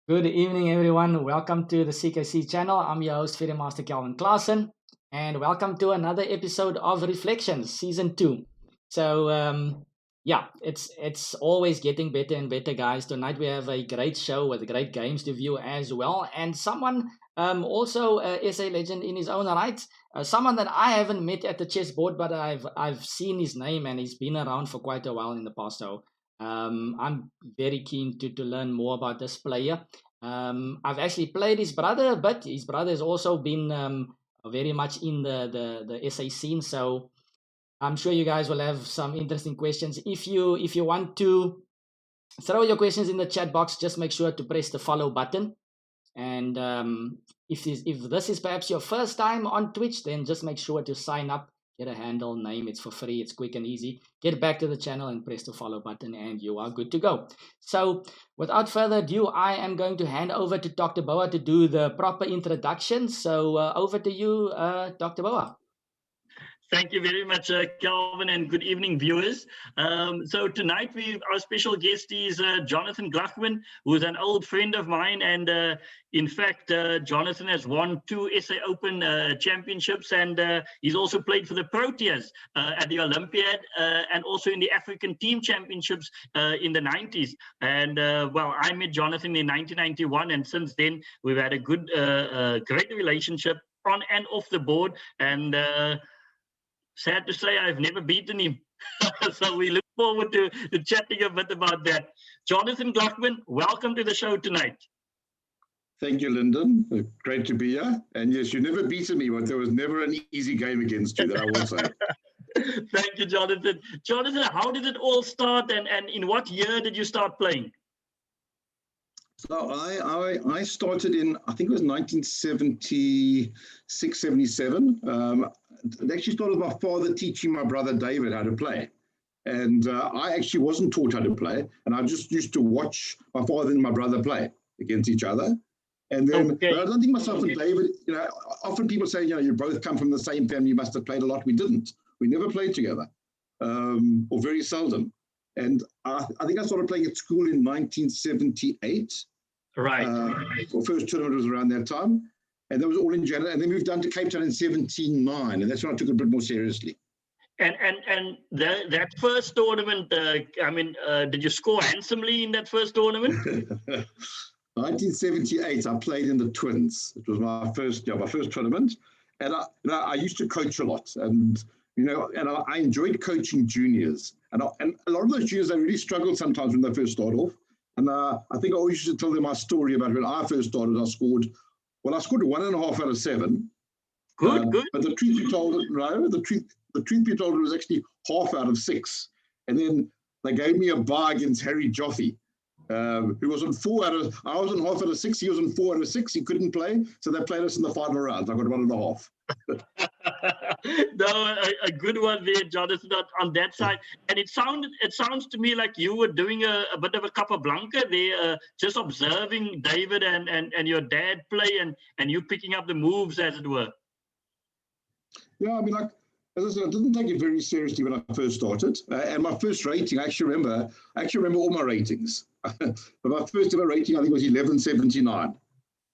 Good evening, everyone. Welcome to the CKC channel. I'm your host, Freedom Master Calvin Klaassen, and welcome to another episode of Reflections, Season 2. It's always getting better and better, guys. Tonight we have a great show with great games to view as well, and someone also is a legend in his own right. Someone that I haven't met at the chessboard, but I've seen his name, and he's been around for quite a while in the past. I'm very keen to learn more about this player. I've actually played his brother, but his brother has also been very much in the SA scene. So I'm sure you guys will have some interesting questions. If you want to throw your questions in the chat box, just make sure to press the follow button. And if this is perhaps your first time on Twitch, then just make sure to sign up. Get a handle name. It's for free. It's quick and easy. Get back to the channel and press the follow button and you are good to go. So without further ado, I am going to hand over to Dr. Bouah to do the proper introduction. So over to you, Dr. Bouah. Thank you very much, Calvin, and good evening, viewers. So tonight, our special guest is Jonathan Gluckman, who is an old friend of mine. And in fact, Jonathan has won 2 SA Open championships, and he's also played for the Proteas at the Olympiad and also in the African Team Championships in the 90s. And I met Jonathan in 1991, and since then, we've had a good, great relationship on and off the board. And sad to say, I've never beaten him. So we look forward to chatting a bit about that. Jonathan Gluckman, welcome to the show tonight. Thank you, Lyndon. Great to be here. And yes, you never beaten me, but there was never an easy game against you, that I will say. Thank you, Jonathan. Jonathan, how did it all start, and in what year did you start playing? So I started in, I think it was 1976, 77. It actually started with my father teaching my brother David how to play. And I actually wasn't taught how to play. And I just used to watch my father and my brother play against each other. And then, but I don't think myself and David, often people say, you both come from the same family, you must have played a lot. We didn't. We never played together, or very seldom. And I think I started playing at school in 1978. Right. Our first tournament was around that time. And that was all in January. And then moved down to Cape Town in 1979. And that's when I took it a bit more seriously. And that first tournament, did you score handsomely in that first tournament? 1978, I played in the Twins. It was my first tournament. And I used to coach a lot. And I enjoyed coaching juniors. And a lot of those juniors, they really struggled sometimes when they first start off. And I think I always used to tell them my story about when I first started. I scored 1.5 out of 7. Good. But the truth be told, the truth be told, it was actually half out of 6. And then they gave me a bye against Harry Joffe, who was on 4 out of. I was on half out of 6. He was on 4 out of 6. He couldn't play, so they played us in the final round. I got 1.5. No, a good one there, Jonathan, on that side. And it sounds to me like you were doing a bit of a Capablanca there, just observing David and your dad play and you picking up the moves, as it were. Yeah, as I said, I didn't take it very seriously when I first started. And my first rating, I actually remember all my ratings. But my first ever rating, I think, was 1179.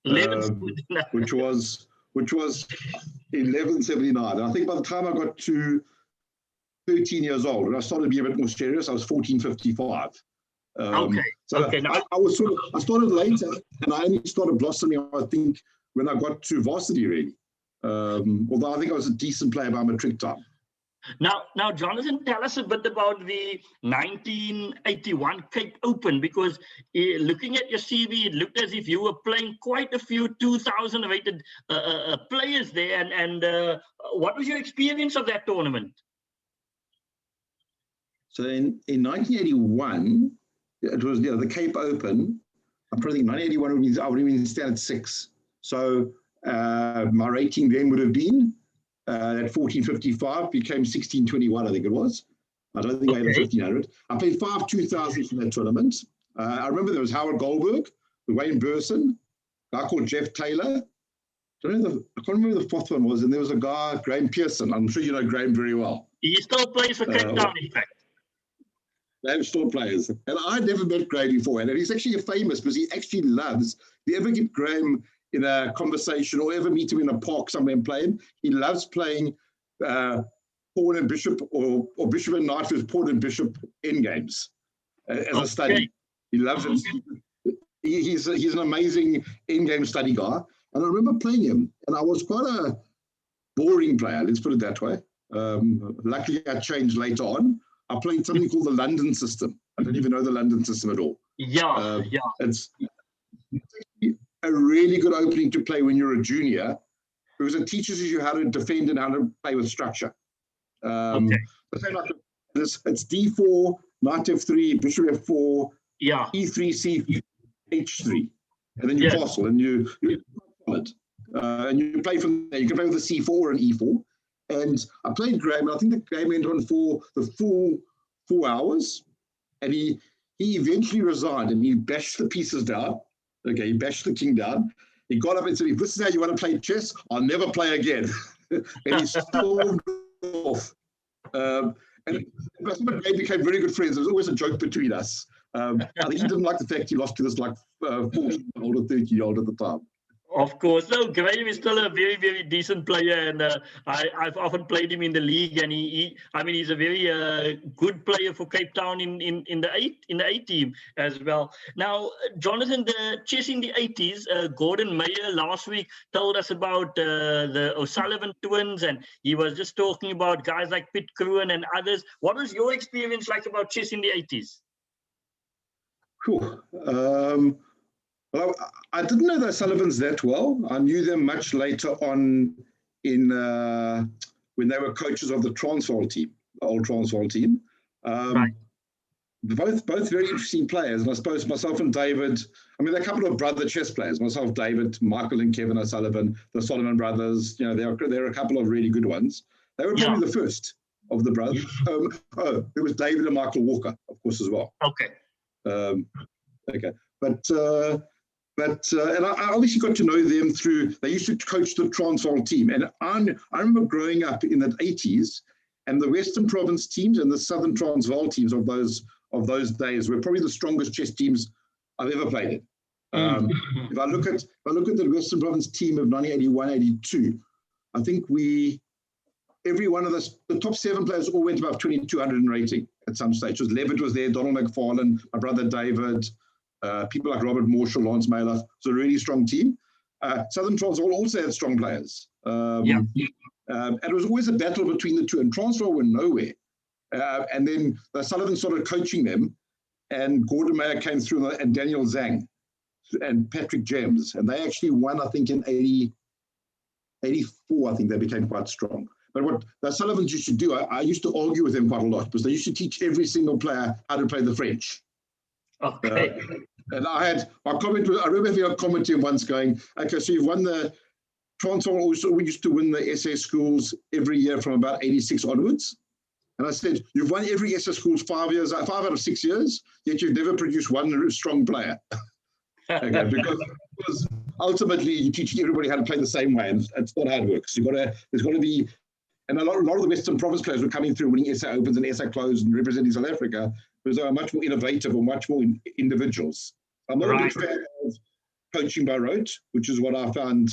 1179. Which was 1179. And I think by the time I got to 13 years old, and I started to be a bit more serious, I was 1455. Okay. I started later, and I only started blossoming, I think, when I got to varsity, really. Although I think I was a decent player by matric time. Now, Jonathan, tell us a bit about the 1981 Cape Open, because looking at your CV, it looked as if you were playing quite a few 2000 rated players there. And what was your experience of that tournament? So in 1981, it was the Cape Open. I probably think 1981 I would have been standard 6. So my rating then would have been at 1455, became 1621, I think it was. I don't think I had a 1500. I played 5 2000s in that tournament. I remember there was Howard Goldberg, Wayne Burson, a guy called Jeff Taylor. I can't remember who the 4th one was. And there was a guy, Graham Pearson. I'm sure you know Graham very well. He still plays for Cape Town, in fact. They have store players. And I'd never met Graham before. And he's actually famous because he actually loves, if you ever get Graham in a conversation or ever meet him in a park somewhere and play him, he loves playing Pawn and Bishop or Bishop and Knight with Pawn and Bishop in games as a study. He loves it. He's an amazing in-game study guy. And I remember playing him, and I was quite a boring player, let's put it that way. Luckily, I changed later on. I played something called the London system. I don't even know the London system at all. It's a really good opening to play when you're a junior because it teaches you how to defend and how to play with structure. It's D4, Knight F3, Bishop F4, E3, C3, H3, and then you castle and you solid. And you play from there. You can play with a C4 or an E4. And I played Graham, and I think the game went on for the full 4 hours. And he eventually resigned, and he bashed the pieces down. Okay, he bashed the king down. He got up and said, if this is how you want to play chess, I'll never play again. And he stormed off. And they became very good friends. There was always a joke between us. I think he didn't like the fact he lost to this 40-year-old or 30-year-old at the time. Of course. No, Graham is still a very, very decent player, and I've often played him in the league, and he's a very good player for Cape Town in the A team as well. Now, Jonathan, the chess in the 80s, Gordon Mayer last week told us about the O'Sullivan twins, and he was just talking about guys like Pitt Cruan and others. What was your experience like about chess in the 80s? Cool. Well, I didn't know the O'Sullivans that well. I knew them much later on when they were coaches of the Transvaal team, the old Transvaal team. Right. Both very interesting players. And I suppose myself and David, they're a couple of brother chess players. Myself, David, Michael and Kevin O'Sullivan, the Solomon brothers, they're a couple of really good ones. They were probably the first of the brothers. There was David and Michael Walker, of course, as well. Okay. Okay. And I obviously got to know them through, they used to coach the Transvaal team. And I remember growing up in the 80s, and the Western Province teams and the Southern Transvaal teams of those days were probably the strongest chess teams I've ever played in. If I look at the Western Province team of 1981-82, I think every one of the top 7 players all went above 2,200 in rating at some stage. Levitt was there, Donald McFarlane, my brother David, people like Robert Marshall, Lance Mailer. It was a really strong team. Southern Transvaal also had strong players. And it was always a battle between the two, and Transvaal were nowhere. And then Sullivan started coaching them, and Gordon Mayer came through, and Daniel Zhang and Patrick James. And they actually won, I think, in 84, I think they became quite strong. But what the Sullivans used to do, I used to argue with them quite a lot, because they used to teach every single player how to play the French. Okay. And I remember having a comment to him once going, okay, so you've won the Transvaal, we used to win the SA schools every year from about 86 onwards. And I said, you've won every SA schools 5 out of 6 years, yet you've never produced one strong player. Okay, because ultimately you're teaching everybody how to play the same way, and it's not how it works. There's got to be, and a lot of the Western Province players were coming through, winning SA Opens and SA Closed and representing South Africa, because they are much more innovative or much more individuals. I'm not a big fan of coaching by rote, which is what I found.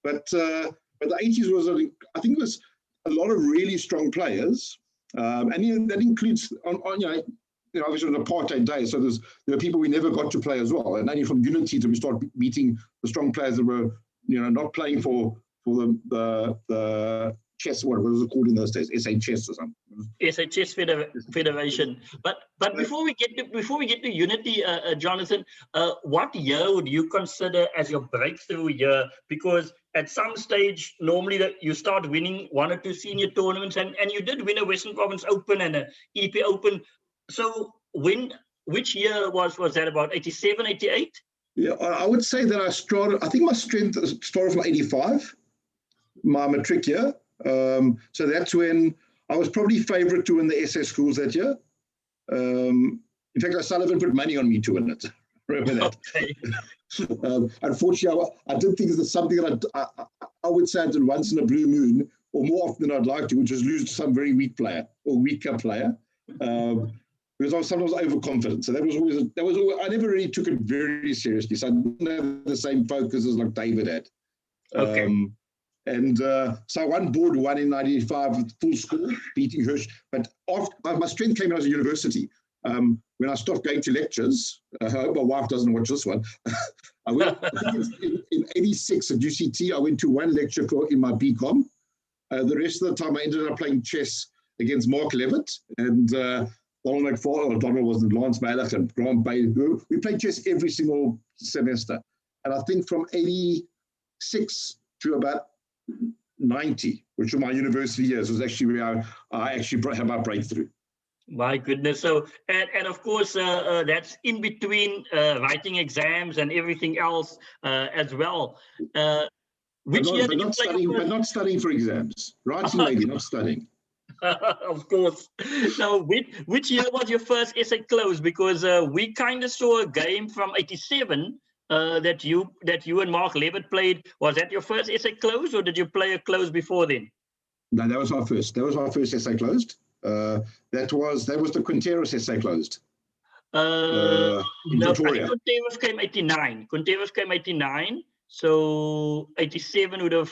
But the 80s was, I think, it was a lot of really strong players, and that includes obviously on apartheid day. So there are people we never got to play as well, and only from Unity did we start meeting the strong players that were not playing for the chess. What was it called in those days? SA Chess or something. SA Chess Federation. But before we get to Unity, Jonathan, what year would you consider as your breakthrough year? Because at some stage, normally that you start winning 1 or 2 senior tournaments, and you did win a Western Province Open and an EP Open. So which year was that, about 87, 88? Yeah, I would say that I think my strength started from 85, my matric year. So that's when I was probably favourite to win the SA schools that year. In fact, O'Sullivan put money on me to win it. Remember that? Okay. Unfortunately, I did think it's something that I would say I did once in a blue moon, or more often than I'd like to, which is lose to some very weak player or weaker player. because I was sometimes overconfident. So that was always, I never really took it very seriously. So I didn't have the same focus as like David had. Okay. So I won board one in 1985 with full score, beating Hirsch. But my strength came out of university. When I stopped going to lectures, I hope my wife doesn't watch this one. I went in 86 at UCT. I went to one lecture in my BCom. The rest of the time, I ended up playing chess against Mark Levitt and Donald McFarlane, or Donald wasn't, Lance Bailach and Grant Bailey. We played chess every single semester. And I think from 86 to about 90, which were my university years, was actually where I actually had my breakthrough. My goodness. So, and of course, that's in between writing exams and everything else as well. But not studying for exams. Writing maybe, not studying. Of course. Now, which year was your first essay close? Because we kind of saw a game from 87 that you and Mark Levitt played. Was that your first essay close, or did you play a close before then? No, that was our first. That was our first essay closed. That was the Quinteros essay closed. In Pretoria. Quinteros came 89. Quinteros came 89. So 87 would have.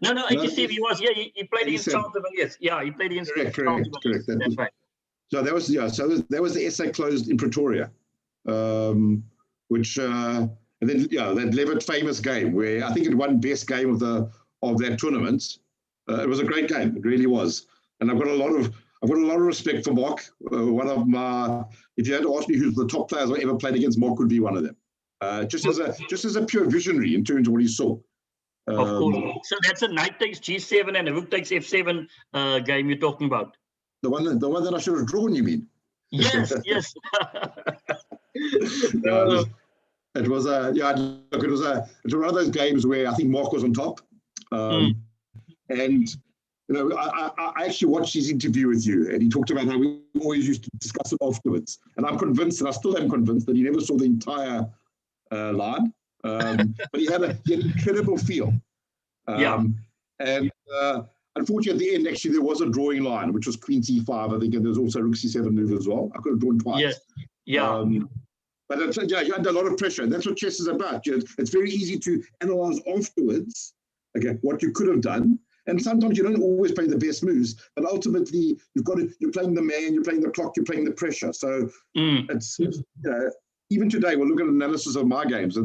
No, 87. He was. Yeah, he played against Charles de Villiers. Yeah, he played against. Correct. That's right. So that was that was the essay closed in Pretoria, which and then that Levitt famous game where I think it won best game of that tournament. It was a great game. It really was, and I've got a lot of respect for Mark. One of my, if you had to ask me who's the top players I ever played against, Mark would be one of them. Just as a pure visionary in terms of what he saw. Of course. So that's a knight takes G7 and a rook takes F7 game you're talking about. The one that I should have drawn, you mean? Yes. It was one of those games where I think Mark was on top, and. I actually watched his interview with you, and he talked about how we always used to discuss it afterwards. And I'm convinced, and I still am convinced, that he never saw the entire line, but he had an incredible feel. And unfortunately, at the end, actually, there was a drawing line, which was Queen C5, I think, and there's also Rook C7 move as well. I could have drawn twice. Yes. Yeah. But you're under a lot of pressure, and that's what chess is about. It's very easy to analyze afterwards, what you could have done. And sometimes you don't always play the best moves, but ultimately you're playing the man, you're playing the clock, you're playing the pressure. So it's even today we'll look at analysis of my games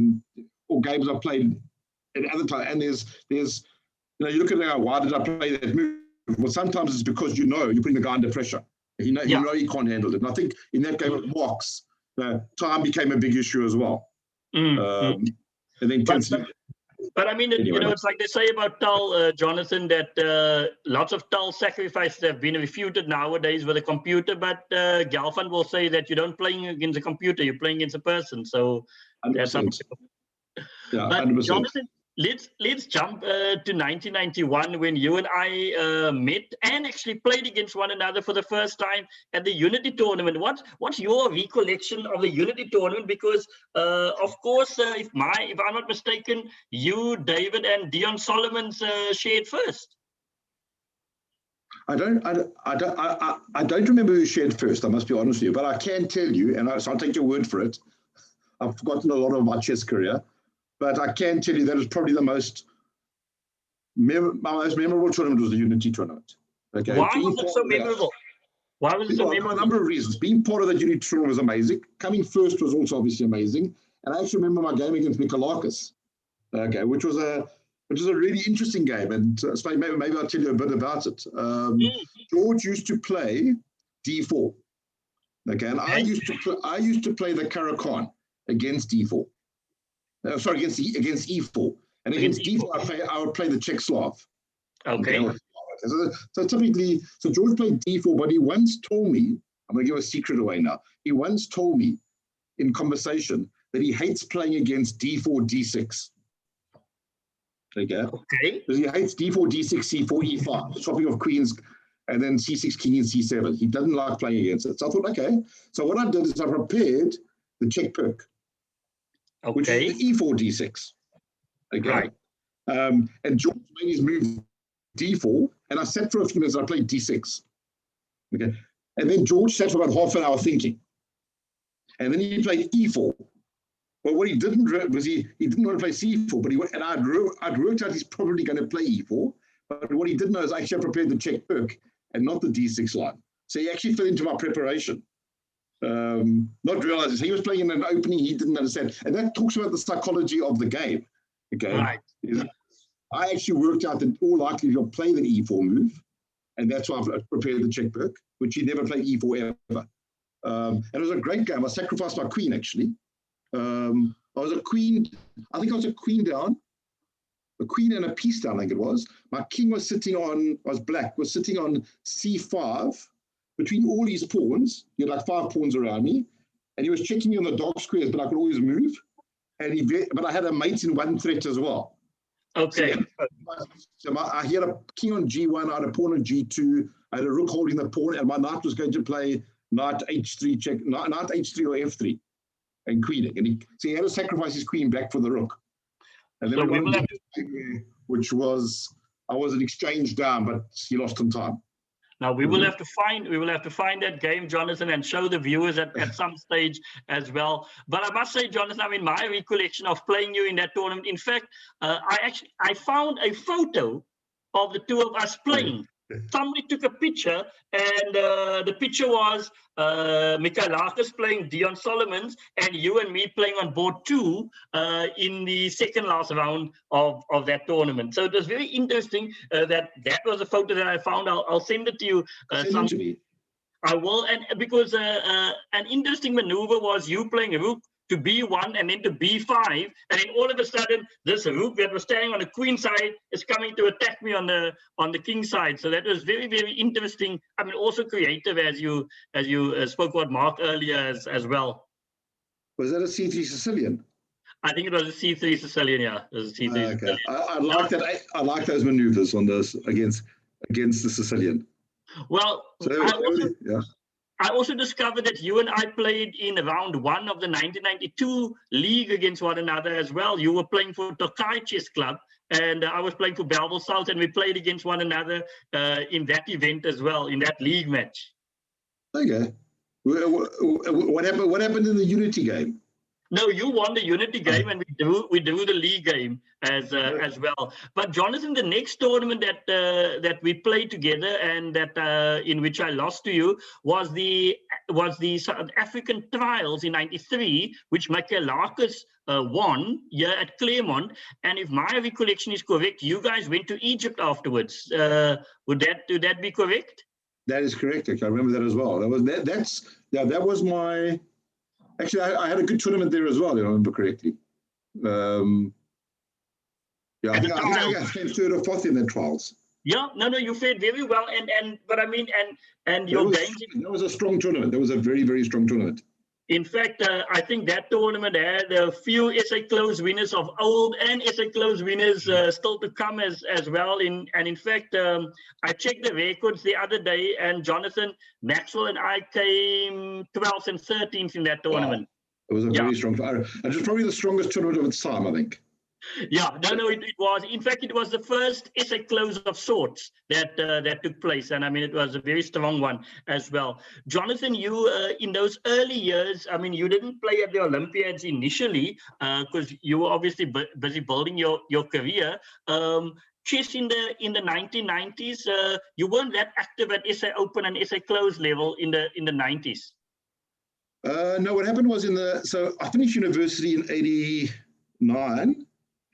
or games I've played at other times, and there's you look at why did I play that move? Well, sometimes it's because you're putting the guy under pressure. You know he can't handle it. And I think in that game with Marks, time became a big issue as well. And then But I mean, anyway, it's like they say about Tull, Jonathan, that lots of Tull sacrifices have been refuted nowadays with a computer. But Galfan will say that you don't play against a computer, you're playing against a person. So 100%. That's something. Yeah, but 100%. Jonathan, let's jump to 1991 when you and I met and actually played against one another for the first time at the Unity tournament. What's your recollection of the Unity tournament? Because of course, if I'm not mistaken, you, David, and Dion Solomons shared first. I don't remember who shared first. I must be honest with you, but I can tell you, and so I'll take your word for it. I've forgotten a lot of my chess career. But I can tell you that is probably my most memorable tournament was the Unity tournament. Okay. Why was it so memorable? Why was it so memorable? A number of reasons. Being part of that Unity tournament was amazing. Coming first was also obviously amazing. And I actually remember my game against Mikalakis, which was a really interesting game. And so maybe I'll tell you a bit about it. George used to play D4. Okay, and I used to play the Caracan against D4. Against E4, and against D4, I would play the Czech Slav. Okay. So typically, George played D4, but he once told me, I'm going to give a secret away now. He once told me in conversation that he hates playing against D4, D6. Okay. Because he hates D4, D6, C4, E5, swapping of queens, and then C6, king, and C7. He doesn't like playing against it. So I thought, okay. So what I did is I prepared the Czech perk. Okay. Which is the E4, D6. Okay. Right. And George made his move D4, and I sat for a few minutes and I played D6. Okay. And then George sat for about half an hour thinking. And then he played E4. Well, what he didn't was he didn't want to play C4, but I'd worked out he's probably going to play E4. But what he didn't know is I actually prepared the check Turk and not the D6 line. So he actually fell into my preparation. Not realizing so he was playing in an opening he didn't understand. And that talks about the psychology of the game. Okay. Right. I actually worked out that all likely you'll play the E4 move. And that's why I've prepared the check Turk, which he never played E4 ever. And it was a great game. I sacrificed my queen, actually. I was a queen, I think I was a queen down, a queen and a piece down, I think it was. My king was sitting on, was black, was sitting on C5 between all these pawns. He had like 5 pawns around me, and he was checking me on the dark squares, but I could always move. And but I had a mate in one threat as well. Okay. So I had a king on G1, I had a pawn on G2, I had a rook holding the pawn, and my knight was going to play knight H3 check, knight H3 or F3. And queening, and so he had to sacrifice his queen back for the rook, and then so which was I was an exchange down, but he lost some time. Now we will have to find that game, Jonathan, and show the viewers at some stage as well. But I must say, Jonathan, I mean, my recollection of playing you in that tournament. In fact, I found a photo of the two of us playing. Somebody took a picture, and the picture was Michailakis playing Dion Solomons and you and me playing on board 2 in the second last round of that tournament. So it was very interesting that was a photo that I found. I'll send it to you. I will, and because an interesting maneuver was you playing rook to B1 and then to B5, and then all of a sudden this rook that was standing on the queen side is coming to attack me on the king side. So that was very, very interesting. I mean, also creative, as you spoke about Mark earlier as well. Was that a C3 Sicilian? I think it was a C3 Sicilian. Yeah, it was a C3 okay. I like that. I like those maneuvers on those against the Sicilian. Well, I also discovered that you and I played in round 1 of the 1992 league against one another as well. You were playing for Tokai Chess Club, and I was playing for Belleville South, and we played against one another in that event as well, in that league match. Okay. What happened in the Unity game? No, you won the Unity game, and we drew the league game as well. But Jonathan, the next tournament that we played together and that in which I lost to you was the South African Trials in '93, which Michailakis won here at Claremont. And if my recollection is correct, you guys went to Egypt afterwards. Would that be correct? That is correct. I remember that as well. That was my. Actually, I had a good tournament there as well, if I remember correctly. I think I came 3rd or 4th in the trials. Yeah, no, you fared very well, but I mean, and your games. That was a strong tournament. That was a very, very strong tournament. In fact, I think that tournament had a few SA close winners of old and SA close winners still to come as well. And in fact, I checked the records the other day, and Jonathan, Maxwell and I came 12th and 13th in that tournament. Wow. It was a very strong. It was probably the strongest tournament of its time, I think. Yeah, no, it was. In fact, it was the first SA close of sorts that took place, and I mean, it was a very strong one as well. Jonathan, you in those early years, I mean, you didn't play at the Olympiads initially because you were obviously busy building your career. Chess in the 1990s, you weren't that active at SA Open and SA Close level in the 90s. No, what happened was so I finished university in '89.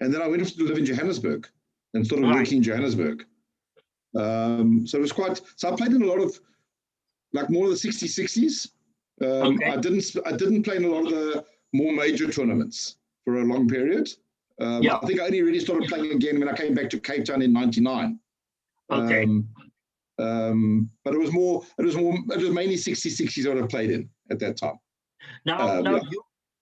And then I went off to live in Johannesburg and started working in Johannesburg. So it was so I played in a lot of, like more of the 60s. I didn't play in a lot of the more major tournaments for a long period. I think I only really started playing again when I came back to Cape Town in '99. Okay. But it was mainly 60s that I played in at that time.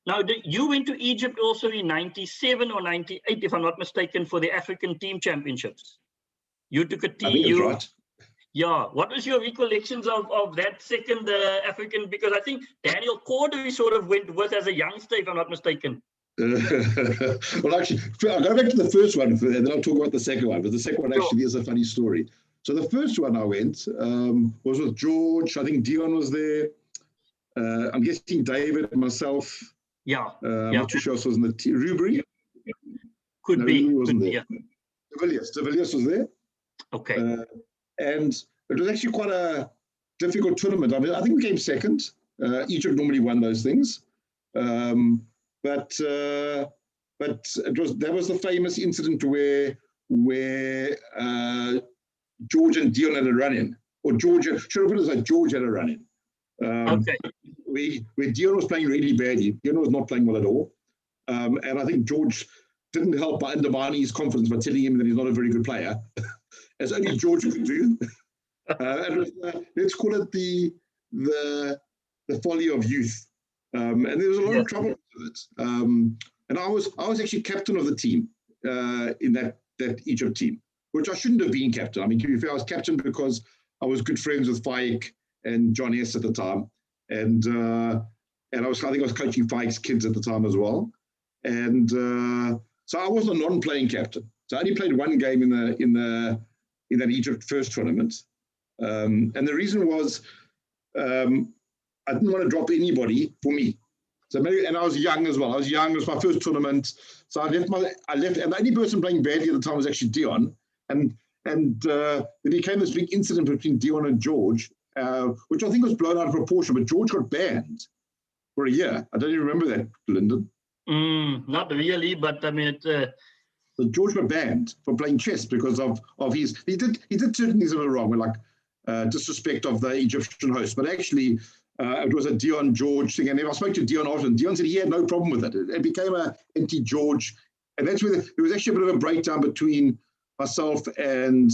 Now, you went to Egypt also in '97 or '98, if I'm not mistaken, for the African Team Championships. You took a team. I think that's right. Yeah. What was your recollections of that second African? Because I think Daniel Corder sort of went with as a youngster, if I'm not mistaken. Well, actually, I'll go back to the first one, and then I'll talk about the second one. But the second one actually is a funny story. So the first one I went was with George. I think Dion was there. I'm guessing David and myself. Yeah. I'm not too sure else was in the team. Rubery? Could be. Rubery wasn't there. Yeah. De Villiers was there. Okay. And it was actually quite a difficult tournament. I mean, I think we came second. Egypt normally won those things. But that was the famous incident where George and Dion had a run-in. Or George, should have put it as George had a run-in. Okay. Where Dion was playing really badly. Dion was not playing well at all. And I think George didn't help by undermining his confidence by telling him that he's not a very good player, as only George could do. It was, let's call it the folly of youth. And there was a lot of trouble with it. And I was actually captain of the team in that Egypt team, which I shouldn't have been captain. I mean, to be fair, I was captain because I was good friends with Faik and John Hess at the time. And I think I was coaching Faik's kids at the time as well. And so I was a non-playing captain. So I only played one game in that Egypt first tournament. And the reason was I didn't want to drop anybody for me. So maybe, and I was young as well. It was my first tournament. So I left, and the only person playing badly at the time was actually Dion. And there became this big incident between Dion and George, which I think was blown out of proportion, but George got banned for a year. I don't even remember that, Lyndon. Not really, but I mean, so George got banned for playing chess because of his, he did certain things that were wrong, like disrespect of the Egyptian host, but actually it was a Dion George thing. And then I spoke to Dion after, and Dion said he had no problem with it. It became an anti-George, and that's where there was actually a bit of a breakdown between myself and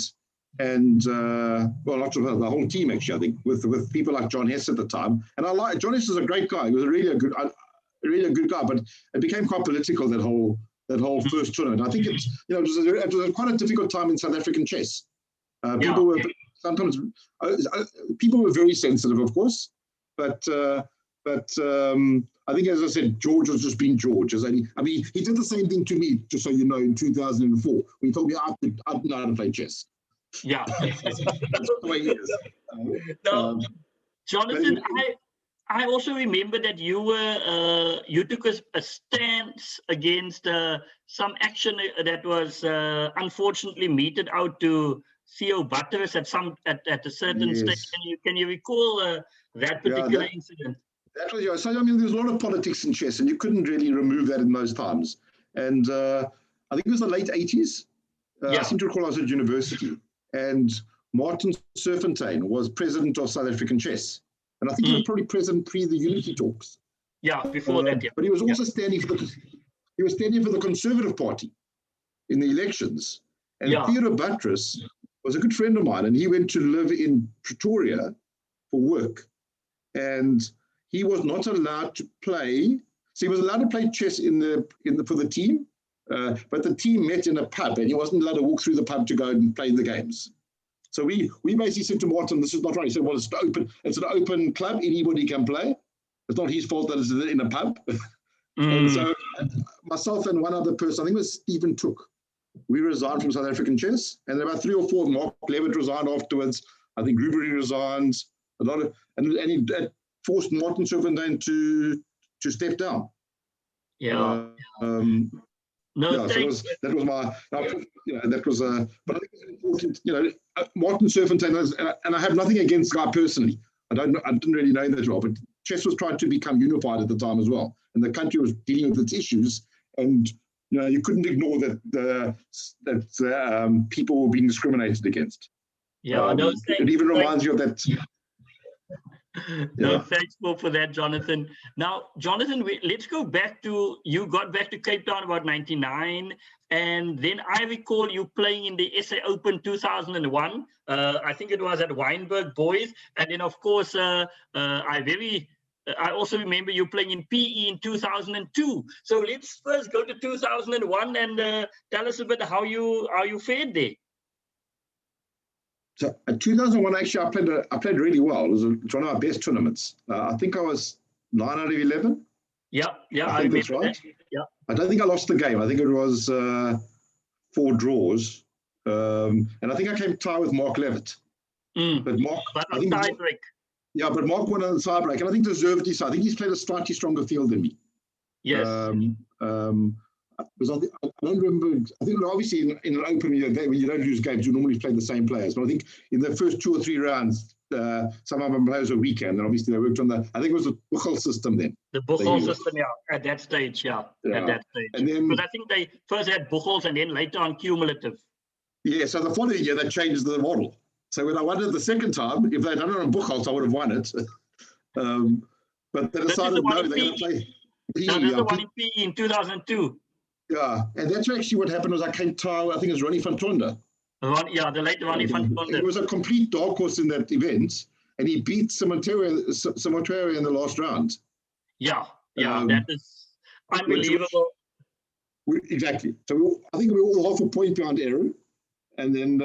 well, not just the whole team actually. I think with people like John Hess at the time, and John Hess is a great guy. He was really a good guy, but it became quite political that whole first tournament. I think it was quite a difficult time in South African chess. People were sometimes people were very sensitive, of course, but I think, as I said, George was just being George. I mean, he did the same thing to me, just so you know, in 2004 when he told me I didn't know how to play chess. Yeah, that's the way he is. No, Jonathan, I also remember that you took a stance against some action that was unfortunately meted out to Theo Buttress at a certain stage. Can you recall that particular incident? That was, so I mean, there's a lot of politics in chess, and you couldn't really remove that in those times. And I think it was the late 80s. I seem to recall I was at university, and Martin Serfontein was president of South African Chess. And I think he was probably present pre the Unity talks. Yeah, before that. Yeah. But he was also standing for the Conservative Party in the elections. And Theo Buttress was a good friend of mine, and he went to live in Pretoria for work. And he was not allowed to play. So he was allowed to play chess for the team, but the team met in a pub, and he wasn't allowed to walk through the pub to go and play the games. So we basically said to Martin, "This is not right." He said, "Well, it's an open club. Anybody can play. It's not his fault that it's in a pub." And so myself and one other person, I think it was Stephen Took, we resigned from South African Chess, and about 3 or 4. Mark Levitt resigned afterwards. I think Rubery resigned. And he forced Martin Serfontein to step down. Yeah. So that was my, that was but I think it's important, Martin Serfontein, and I have nothing against the guy personally. I didn't really know that well, but chess was trying to become unified at the time as well, and the country was dealing with its issues, and you couldn't ignore that people were being discriminated against. Yeah, it even reminds you of that. No, thanks for that, Jonathan. Now, Jonathan, let's go back to, you got back to Cape Town about 99, and then I recall you playing in the SA Open 2001. I think it was at Wynberg Boys, and then of course I also remember you playing in PE in 2002. So let's first go to 2001 and tell us a bit how you fared there. So in 2001, actually, I played really well. It was one of our best tournaments. I think I was 9 out of 11. Yeah, I think that's right. Yeah. I don't think I lost the game. I think it was 4 draws. And I think I came tie with Mark Levitt. But Mark, I think tie-break. Yeah, but Mark won on the tie-break, and I think deservedly so. I think he's played a slightly stronger field than me. Yes. Because I don't remember. I think obviously in an open, when you don't lose games, you normally play the same players. But I think in the first 2 or 3 rounds, some of them players were weaker, and then obviously they worked on I think it was the Bouah system then. The Bouah system, at that stage, at that stage. And then, because I think they first had Bouah and then later on cumulative. Yeah, so the following year they changed the model. So when I won it the second time, if they'd done it on Bouah, I would have won it. But they decided no, they're going to play. That's the one in PE in 2002. Yeah, and that's actually what happened was I came tie, I think it was Ronnie van Tonder. The late Ronnie van Tonder. He was a complete dark horse in that event, and he beat Simontero in the last round. Yeah, that is unbelievable. Exactly. So I think we were all half a point behind Aaron, and then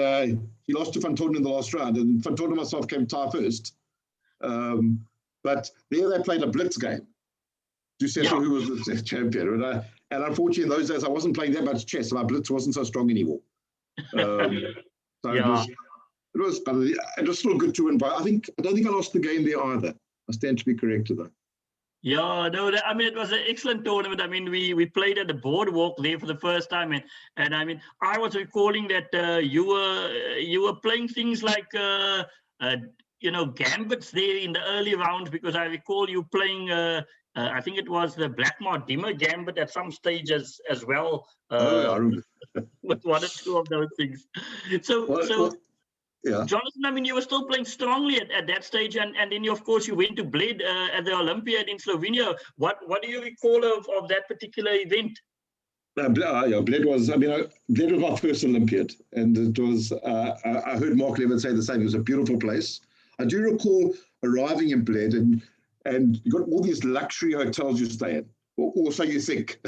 he lost to van Tonder in the last round, and van Tonder myself came tie first. But there they played a blitz game to settle who was the champion. And unfortunately, in those days, I wasn't playing that much chess, so my blitz wasn't so strong anymore. It was still good to win. But I don't think I lost the game there either. I stand to be corrected though. Yeah, no, I mean, it was an excellent tournament. I mean, we played at the boardwalk there for the first time. And I mean, I was recalling that you were playing things like, gambits there in the early rounds, because I recall you playing, I think it was the Blackmar Dimmer gambit at some stage as well. With 1 or 2 of those things. Yeah. Jonathan, I mean, you were still playing strongly at that stage, and then of course you went to Bled at the Olympiad in Slovenia. What do you recall of that particular event? Bled was my first Olympiad, and it was. I heard Mark Levitt say the same. It was a beautiful place. I do recall arriving in Bled, and you got all these luxury hotels you stay in, or so you think.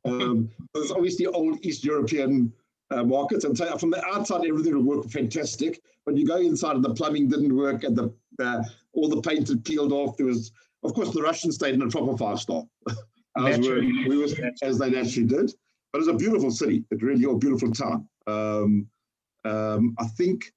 There's obviously old East European markets, and so from the outside everything would work fantastic, but you go inside and the plumbing didn't work, and all the paint had peeled off. There was, of course, the Russians stayed in a proper 5-star, as they naturally did. But it was a beautiful city. It really was a beautiful town. I think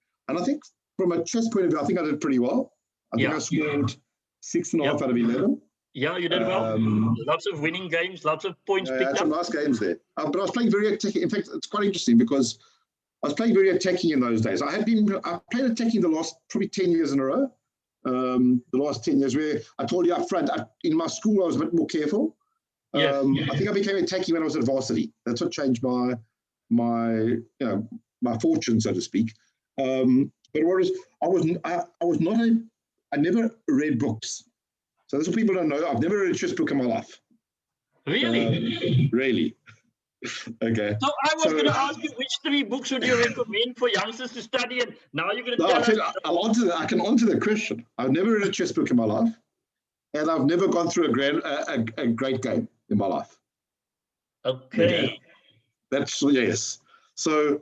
from a chess point of view, I think I did pretty well. I think I scored 6.5 out of 11. Yeah, you did well. Lots of winning games, lots of points picked up. Some nice games there. But I was playing very attacking. In fact, it's quite interesting because I was playing very attacking in those days. I played attacking the last probably 10 years in a row. The last 10 years, where I told you up front, in my school I was a bit more careful. I think I became attacking when I was at varsity. That's what changed my fortune, so to speak. But I never read books. So that's what people don't know. I've never read a chess book in my life. Really? Really? Okay. So I was going to ask you, which 3 books would you recommend for youngsters to study? And now you're going to tell us. I can answer that question. I've never read a chess book in my life, and I've never gone through a great game in my life. Okay. That's yes. So,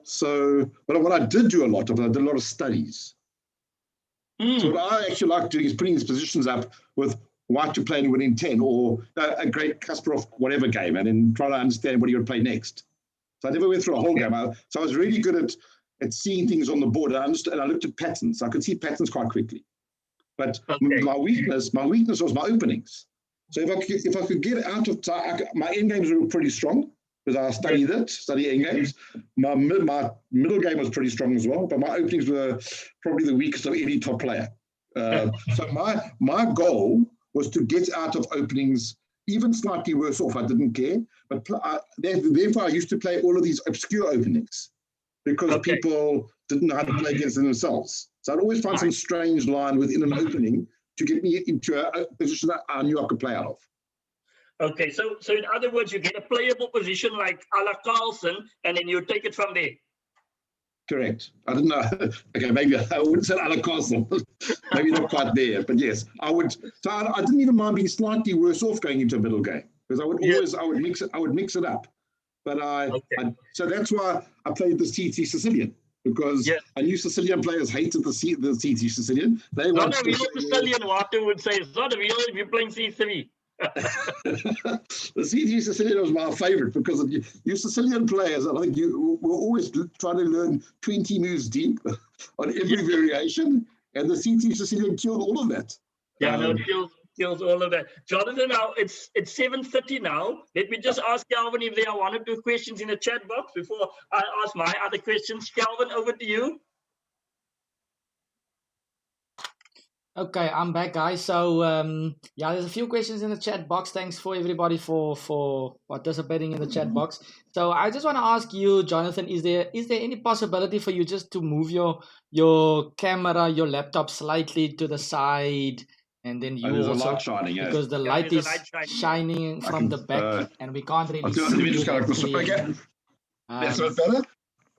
but what I did do a lot of, I did a lot of studies. So what I actually like doing is putting these positions up with white to play and winning 10, or a great Kasparov whatever game, and then try to understand what you're going to play next. So I never went through a whole game. So I was really good at seeing things on the board, and I understood, and I looked at patterns. I could see patterns quite quickly. But my weakness was my openings. So if I could get out of my end games were pretty strong because I studied end games. My middle game was pretty strong as well, but my openings were probably the weakest of any top player. So my goal was to get out of openings even slightly worse off. I didn't care, but therefore I used to play all of these obscure openings because people didn't know how to play against themselves. So I'd always find some strange line within an opening to get me into a position that I knew I could play out of. Okay, so in other words, you get a playable position like a la Carlsen, and then you take it from there. Correct. I didn't know. Okay, maybe I wouldn't say a la Carlsen. Maybe not quite there, but yes, I would. So I didn't even mind being slightly worse off going into a middle game because I would mix it up. But so that's why I played the CT Sicilian. Because I knew Sicilian players hated the CT Sicilian. They not a real Sicilian, Walter would say. It's not a real if you're playing C3. The CT Sicilian was my favorite because of you Sicilian players. I think you were always trying to learn 20 moves deep on every variation, and the CT Sicilian killed all of that. Yeah, no, kills all of that. Jonathan, now it's 7:30 now. Let me just ask Calvin if there are one or two questions in the chat box before I ask my other questions. Calvin, over to you. Okay, I'm back, guys. So yeah, there's a few questions in the chat box. Thanks for everybody for participating in the chat box. So I just want to ask you, Jonathan, is there any possibility for you just to move your camera, your laptop slightly to the side, and then you there's also a light shining, yeah. because the light is shining from the back, and we can't really see you that clearly. That's not better.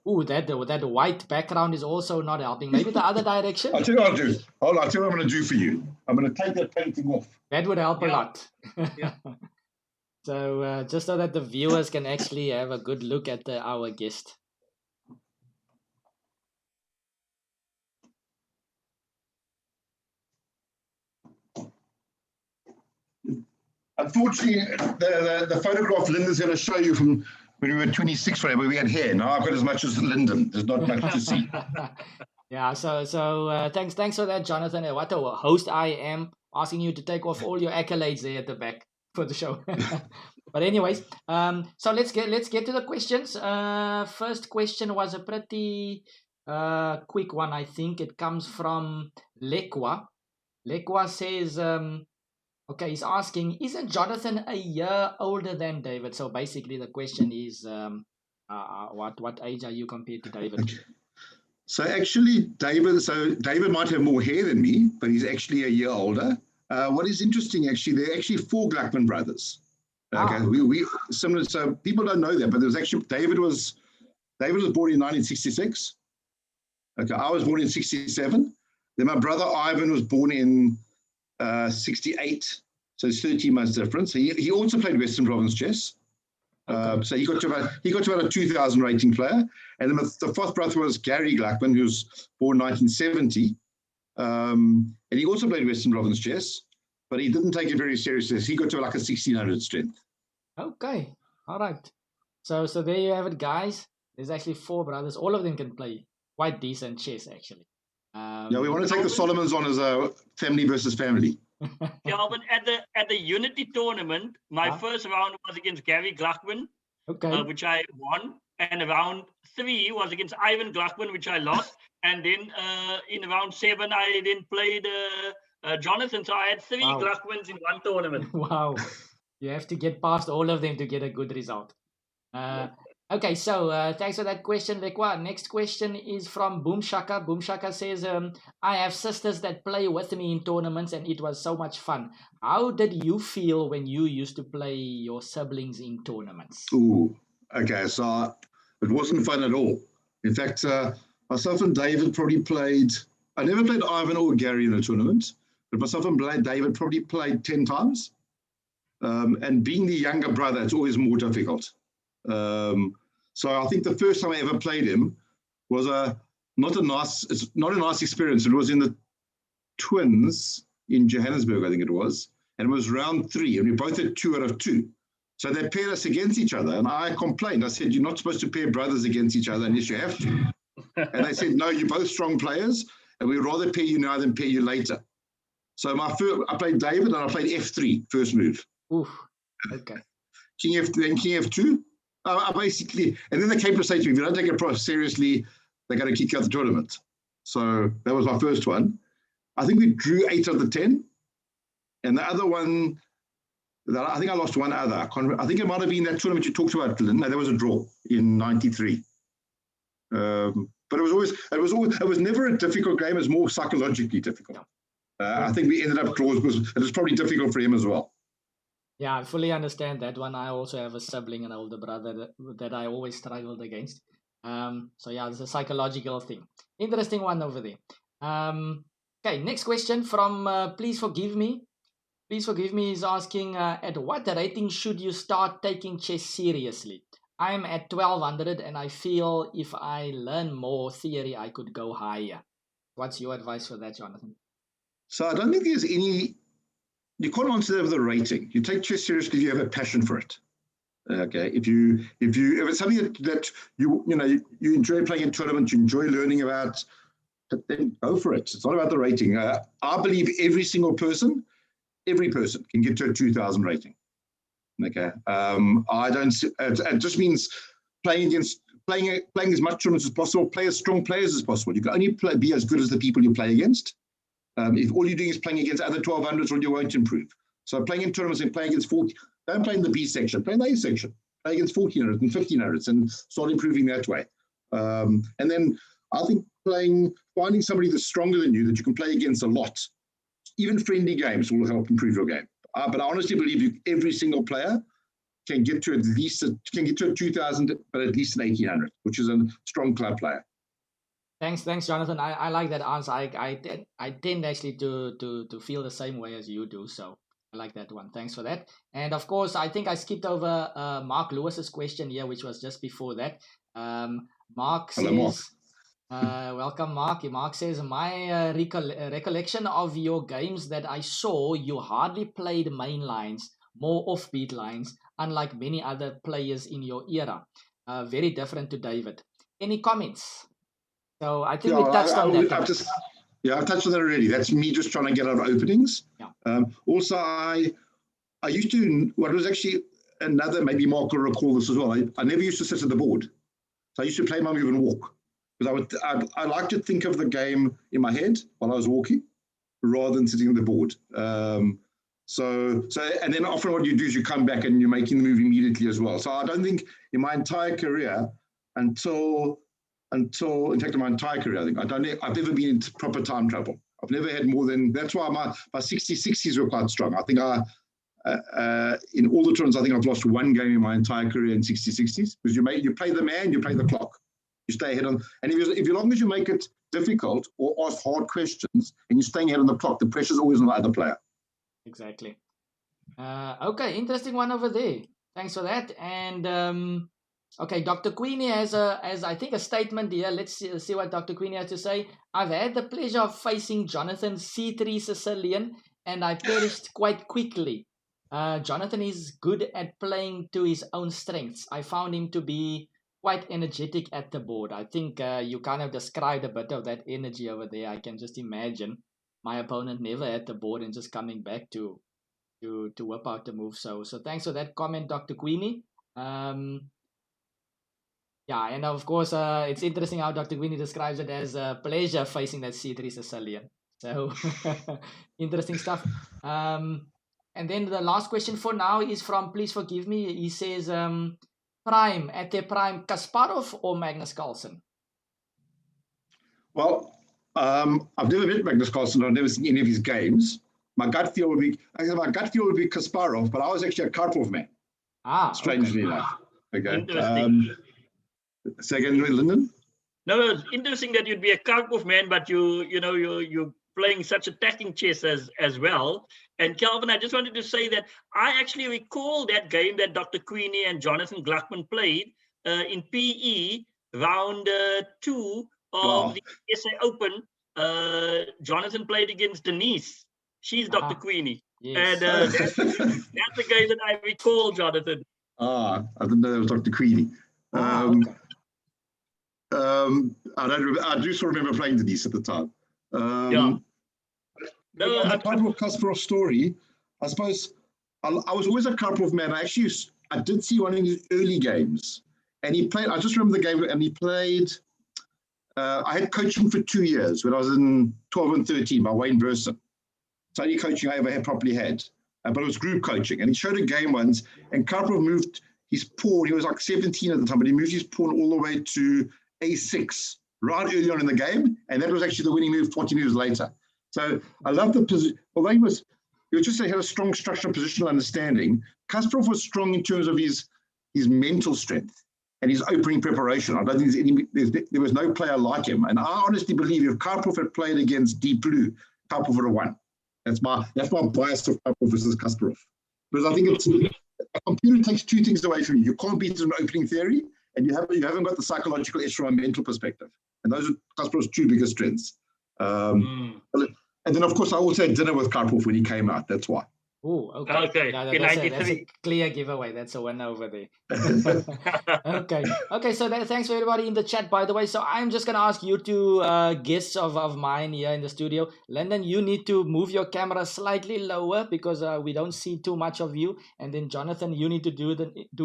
Ooh, that white background is also not helping. Maybe the other direction. I'll tell you what I'll do. Hold on, I'll tell you what I'm going to do for you. I'm going to take that painting off. That would help a lot. Yeah. So just so that the viewers can actually have a good look at our guest. Unfortunately, the photograph Linda's going to show you from when we were 26, where we had hair. Now I've got as much as Lyndon. There's not much to see. Yeah, so thanks for that, Jonathan. What a host I am, asking you to take off all your accolades there at the back for the show. But anyways, so let's get to the questions. First question was a pretty quick one, I think. It comes from Lekwa. Lekwa says, okay, he's asking, isn't Jonathan a year older than David? So basically the question is, what age are you compared to David? Okay. So actually, David might have more hair than me, but he's actually a year older. What is interesting, actually, there are actually 4 Gluckman brothers. Okay, we similar. So people don't know that, but there was actually David was born in 1966. Okay, I was born in 67. Then my brother Ivan was born in 68. So it's 13 months difference. He also played Western Province chess. So he got to about a 2,000 rating player. And then the 4th brother was Gary Gluckman, who's born 1970. And he also played Western Province chess, but he didn't take it very seriously. He got to like a 1,600 strength. Okay, all right. So there you have it, guys. There's actually 4 brothers. All of them can play quite decent chess, actually. Yeah, we want to take the Solomons on as a family versus family. Calvin, at the Unity tournament, my first round was against Gary Gluckman, which I won, and round 3 was against Ivan Gluckman, which I lost, and then in round 7 I then played Jonathan. So I had 3 Gluckmans in one tournament. Wow, you have to get past all of them to get a good result. Okay, so thanks for that question, Lekwa. Next question is from Boom Shaka. Boom Shaka says, I have sisters that play with me in tournaments and it was so much fun. How did you feel when you used to play your siblings in tournaments? Ooh, okay, so it wasn't fun at all. In fact, myself and David probably played, I never played Ivan or Gary in a tournament, but myself and David probably played 10 times. And being the younger brother, it's always more difficult. So I think the first time I ever played him was not a nice experience. It was in the Twins in Johannesburg, I think it was, and it was round 3, and we both had 2 out of 2. So they paired us against each other, and I complained. I said, "You're not supposed to pair brothers against each other unless you have to." And they said, "No, you're both strong players, and we'd rather pair you now than pair you later." So I played David, and I played F3 first move. Oof. Okay. King F2. Basically, and then they came to say to me, if you don't take it seriously, they're going to kick you out the tournament. So that was my first one. I think we drew 8 of the 10. And the other one, I think I lost one other. I think it might have been that tournament you talked about, Lynn. No, there was a draw in 93. But it was never a difficult game. It was more psychologically difficult. I think we ended up draws because it was probably difficult for him as well. Yeah, I fully understand that one. I also have a sibling, an older brother that I always struggled against. So yeah, it's a psychological thing. Interesting one over there. Okay, next question from Please Forgive Me. Please Forgive Me is asking, at what rating should you start taking chess seriously? I'm at 1200 and I feel if I learn more theory, I could go higher. What's your advice for that, Jonathan? So I don't think there's any you can't answer that with a rating. You take chess seriously if you have a passion for it. Okay, if it's something that you enjoy playing in tournaments, you enjoy learning about, then go for it. It's not about the rating. I believe every person can get to a 2000 rating. Okay, I don't. It just means playing as much tournaments as possible, play as strong players as possible. You can only be as good as the people you play against. If all you're doing is playing against other 1200s, well, you won't improve. So playing in tournaments and playing against 40, don't play in the B section, play in the A section, play against 1400s and 1500s and start improving that way. And then I think finding somebody that's stronger than you that you can play against a lot, even friendly games will help improve your game. But I honestly believe every single player can get to a 2000, but at least an 1800, which is a strong club player. Thanks, Jonathan. I like that answer. I tend actually to feel the same way as you do. So I like that one. Thanks for that. And of course, I think I skipped over Mark Lewis's question here, which was just before that. Mark says, hello, Mark. Welcome, Mark. Mark says, my recollection of your games that I saw, you hardly played main lines, more offbeat lines, unlike many other players in your era. Very different to David. Any comments? So I think we touched on that. I've touched on that already. That's me just trying to get out of openings. Yeah. Also, I used to, what was actually another, maybe Mark will recall this as well, I never used to sit at the board. So I used to play my move and walk. Because I like to think of the game in my head while I was walking, rather than sitting at the board. So and then often what you do is you come back and you're making the move immediately as well. So I don't think in my entire career, until in fact in my entire career, I think I've never been into proper time trouble. I've never had more than, that's why my 60-60s were quite strong. I think in all the tournaments, I think I've lost one game in my entire career in 60-60s, because you play the man, you play the clock. You stay ahead on, and if as long as you make it difficult or ask hard questions and you're staying ahead on the clock, the pressure's always on the other player. Exactly. Okay, interesting one over there. Thanks for that. And okay, Dr. Queenie has I think a statement here. Let's see what Dr. Queenie has to say. I've had the pleasure of facing Jonathan C3 Sicilian, and I perished quite quickly. Jonathan is good at playing to his own strengths. I found him to be quite energetic at the board. I think you kind of described a bit of that energy over there. I can just imagine my opponent never at the board and just coming back to whip out the move. So thanks for that comment, Dr. Queenie. Yeah, and of course, it's interesting how Dr. Queenie describes it as a pleasure facing that C3 Sicilian. So interesting stuff. And then the last question for now is from, please forgive me, he says, prime, at their prime, Kasparov or Magnus Carlsen? Well, I've never met Magnus Carlsen. I've never seen any of his games. My gut feel would be Kasparov, but I was actually a Karpov man. Strangely enough. Okay. Say again, Lyndon? No, it's interesting that you'd be a Karpov man, but you're playing such attacking chess as well. And Kelvin, I just wanted to say that I actually recall that game that Dr. Queenie and Jonathan Gluckman played in PE round 2 of the SA Open. Jonathan played against Denise. She's Dr. Queenie. Yes. And that's the game that I recall, Jonathan. I didn't know that was Dr. Queenie. Okay. I do still remember playing Denise at the time. No, the Karpov Kasparov story, I suppose I was always a Karpov man. I did see one of his early games, and he played. I just remember the game, and he played. I had coaching for 2 years when I was in 12 and 13 by Wayne Burson. It's only coaching I ever properly had, but it was group coaching. And he showed a game once, and Karpov moved his pawn. He was like 17 at the time, but he moved his pawn all the way to A6 right early on in the game, and that was actually the winning move 40 moves later. So I love the position. Although he was just had a strong structural positional understanding, Kasparov was strong in terms of his mental strength and his opening preparation. I don't think there was no player like him. And I honestly believe if Karpov had played against Deep Blue, Karpov would have won. That's my bias of Karpov versus Kasparov. Because I think a computer takes two things away from you. You can't beat an opening theory, and you haven't got the psychological edge from a mental perspective. And those are Kasparov's two biggest strengths. And then, of course, I also had dinner with Karpov when he came out. That's why. Oh, okay. Okay, Yeah, in that's a 93. clear giveaway. That's a win over there. Okay. So thanks for everybody in the chat, by the way. So I'm just gonna ask you two guests of mine here in the studio. Lyndon, you need to move your camera slightly lower because we don't see too much of you. And then Jonathan, you need to do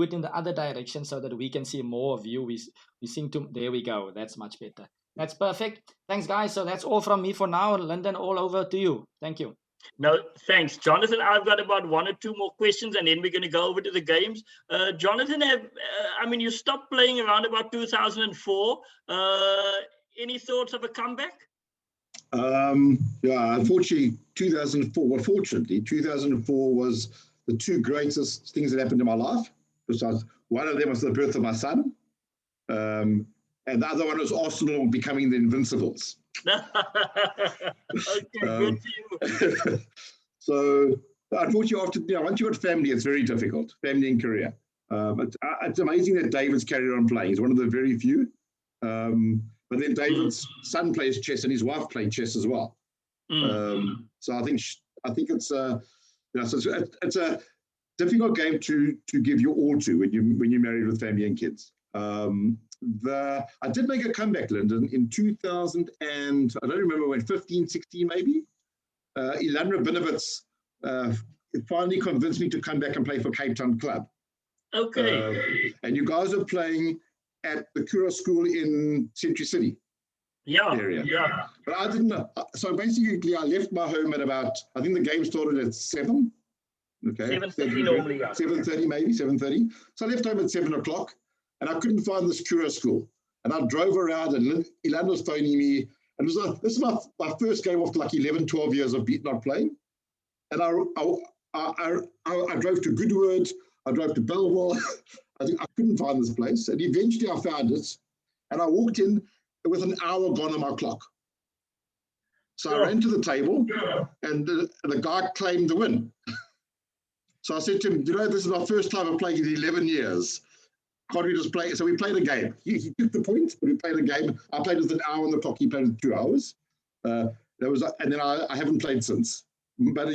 it in the other direction so that we can see more of you. We seem to. There we go. That's much better. That's perfect. Thanks, guys. So that's all from me for now. Lyndon, all over to you. Thank you. No, thanks, Jonathan. I've got about one or two more questions, and then we're going to go over to the games. Jonathan, you stopped playing around about 2004. Any thoughts of a comeback? Yeah, unfortunately, 2004. Well, fortunately, 2004 was the two greatest things that happened in my life. Besides, one of them was the birth of my son, and the other one was Arsenal becoming the Invincibles. Okay, good for you. So, unfortunately, once you've got family, it's very difficult. Family and career. It's amazing that David's carried on playing. He's one of the very few. But then David's son plays chess and his wife played chess as well. So I think it's so it's a difficult game to give your all to when you're married with family and kids. I did make a comeback, Lyndon, in 2000 and I don't remember when, 15, 16 maybe. Ilan Rabinovitz finally convinced me to come back and play for Cape Town Club. Okay. And you guys are playing at the Kura School in Century City. Area. Yeah. But I didn't know. So basically, I left my home at about, I think the game started at 7. Okay. 7:30 normally. 7:30 maybe, 7:30. So I left home at 7 o'clock and I couldn't find this Kura School. And I drove around and Ilan was phoning me. And it was this is my first game after like 11, 12 years of not playing. And I drove to Goodwood. I drove to Belleville. I couldn't find this place. And eventually I found it. And I walked in with an hour gone on my clock. So I ran to the table and the guy claimed the win. So I said to him, this is my first time I'm playing in 11 years. Can't we just play? So we played a game. He took the point. We played a game. I played with an hour on the clock. He played with 2 hours. And then I haven't played since. But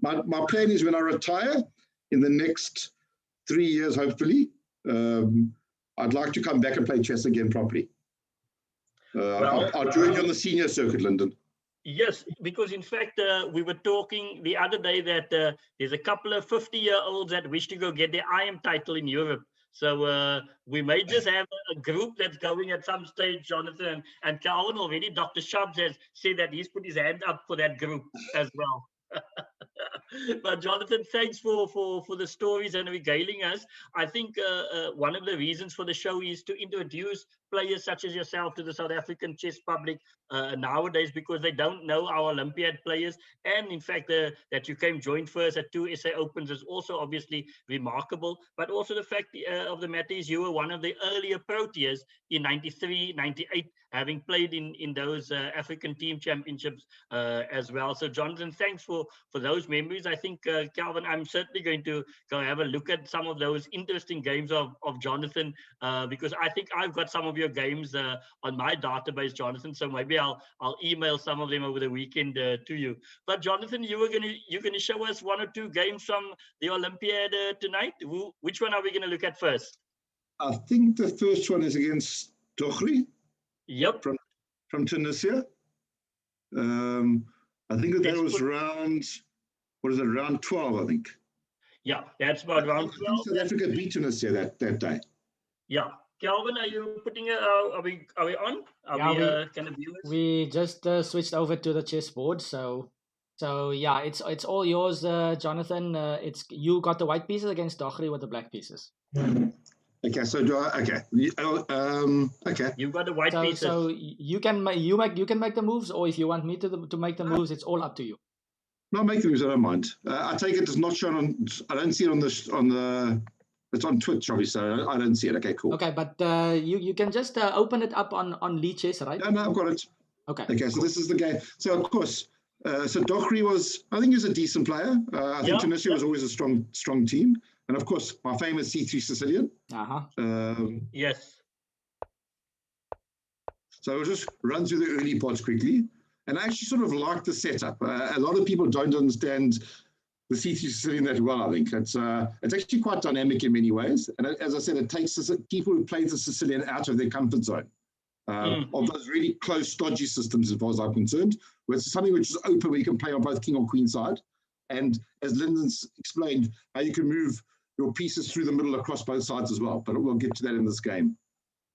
my plan is when I retire in the next 3 years, hopefully, I'd like to come back and play chess again properly. I'll join you on the senior circuit, Lyndon. Yes, because in fact, we were talking the other day that there's a couple of 50-year-olds that wish to go get their IM title in Europe. So we may just have a group that's going at some stage, Jonathan. And Calvin already, Dr. Shabs has said that he's put his hand up for that group as well. But Jonathan, thanks for the stories and regaling us. I think one of the reasons for the show is to introduce players such as yourself to the South African chess public nowadays, because they don't know our Olympiad players. And in fact, that you came joined first at 2 SA Opens is also obviously remarkable. But also the fact of the matter is you were one of the earlier Proteas in 93, 98, having played in those African team championships as well. So Jonathan, thanks for those memories. I think, Calvin, I'm certainly going to go have a look at some of those interesting games of Jonathan, because I think I've got some of your games on my database, Jonathan. So maybe I'll email some of them over the weekend to you. But Jonathan, you're going to show us 1 or 2 games from the Olympiad tonight. Which one are we going to look at first? I think the first one is against Dokhri. Yep. From Tunisia. I think that was round, round 12, I think. Yeah, that's about round 12. South Africa beat Tunisia that day. Yeah. Calvin, are you putting are we on? We just switched over to the chessboard, so yeah, it's all yours, Jonathan. It's you got the white pieces against Dokhri with the black pieces. Okay, so do I? Okay, okay. You've got the white pieces. So you can make the moves, or if you want me to make the moves, it's all up to you. No, make the moves. I don't mind. I take it it's not shown on. I don't see it on the. It's on Twitch, obviously. So I don't see it. Okay, cool. Okay, but you can just open it up on Lee Chess, right? No, I've got it. Okay. Okay, so this is the game. So of course, so Dokhri I think he's a decent player. I think Tunisia was always a strong team. And of course, my famous C3 Sicilian. Yes. So we'll just run through the early parts quickly. And I actually sort of like the setup. A lot of people don't understand C3 Sicilian that well, I think. It's actually quite dynamic in many ways. And as I said, it takes people who play the Sicilian out of their comfort zone. Of those really close, stodgy systems, as far as I'm concerned, where it's something which is open, where you can play on both king or queen side. And as Lyndon's explained, how you can move your pieces through the middle across both sides as well. But we'll get to that in this game.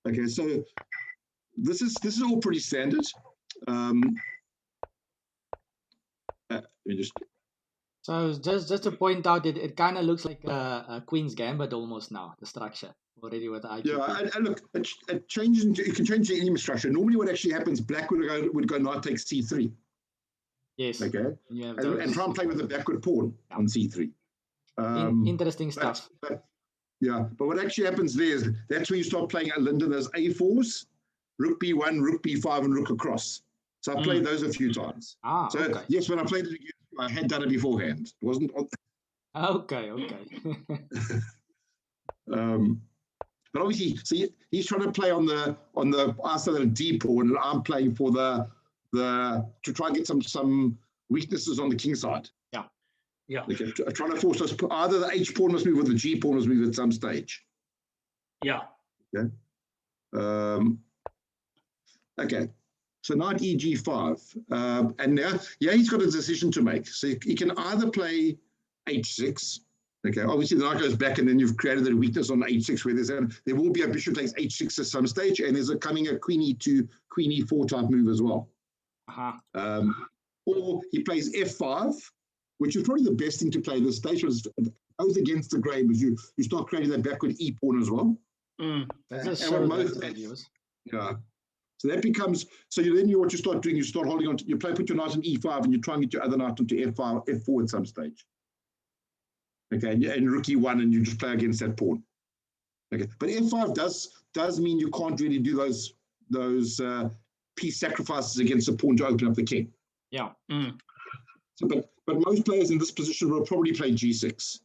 Okay, so this is all pretty standard. Let me just. So just to point out, it kind of looks like a Queen's Gambit almost now, the structure already with the IQ. Yeah, and look, it changes into, it can change the enemy structure. Normally what actually happens, black would go knight takes c3. Yes. Okay. And try and play with the backward pawn on c3. Interesting stuff. But what actually happens there is that's where you start playing at Linden. There's a4s, rook b1, rook b5, and rook across. So I played those a few times. Okay. Yes, when I played it again, I had done it beforehand. It wasn't. Okay. But obviously, so he's trying to play on the outside of the d pawn, and I'm playing for the to try and get some weaknesses on the king side. Yeah. Okay, trying to force us either the h pawn must move or the g pawn must move at some stage. Yeah. Okay. Okay. So knight eg5, and now he's got a decision to make. So he can either play h6. Okay, obviously the knight goes back, and then you've created a weakness on h6 where there will be a bishop takes h6 at some stage, and there's coming a queen e2, queen e4 type move as well. Or he plays f5, which is probably the best thing to play at this stage. It goes against the grey, because you start creating that backward e pawn as well. So that becomes, so what you start doing, you start holding on, put your knight on e5, and you try and get your other knight onto f4 at some stage. Okay, and rook e1, and you just play against that pawn. Okay, but f5 does mean you can't really do those piece sacrifices against the pawn to open up the king. Yeah. So, but most players in this position will probably play g6.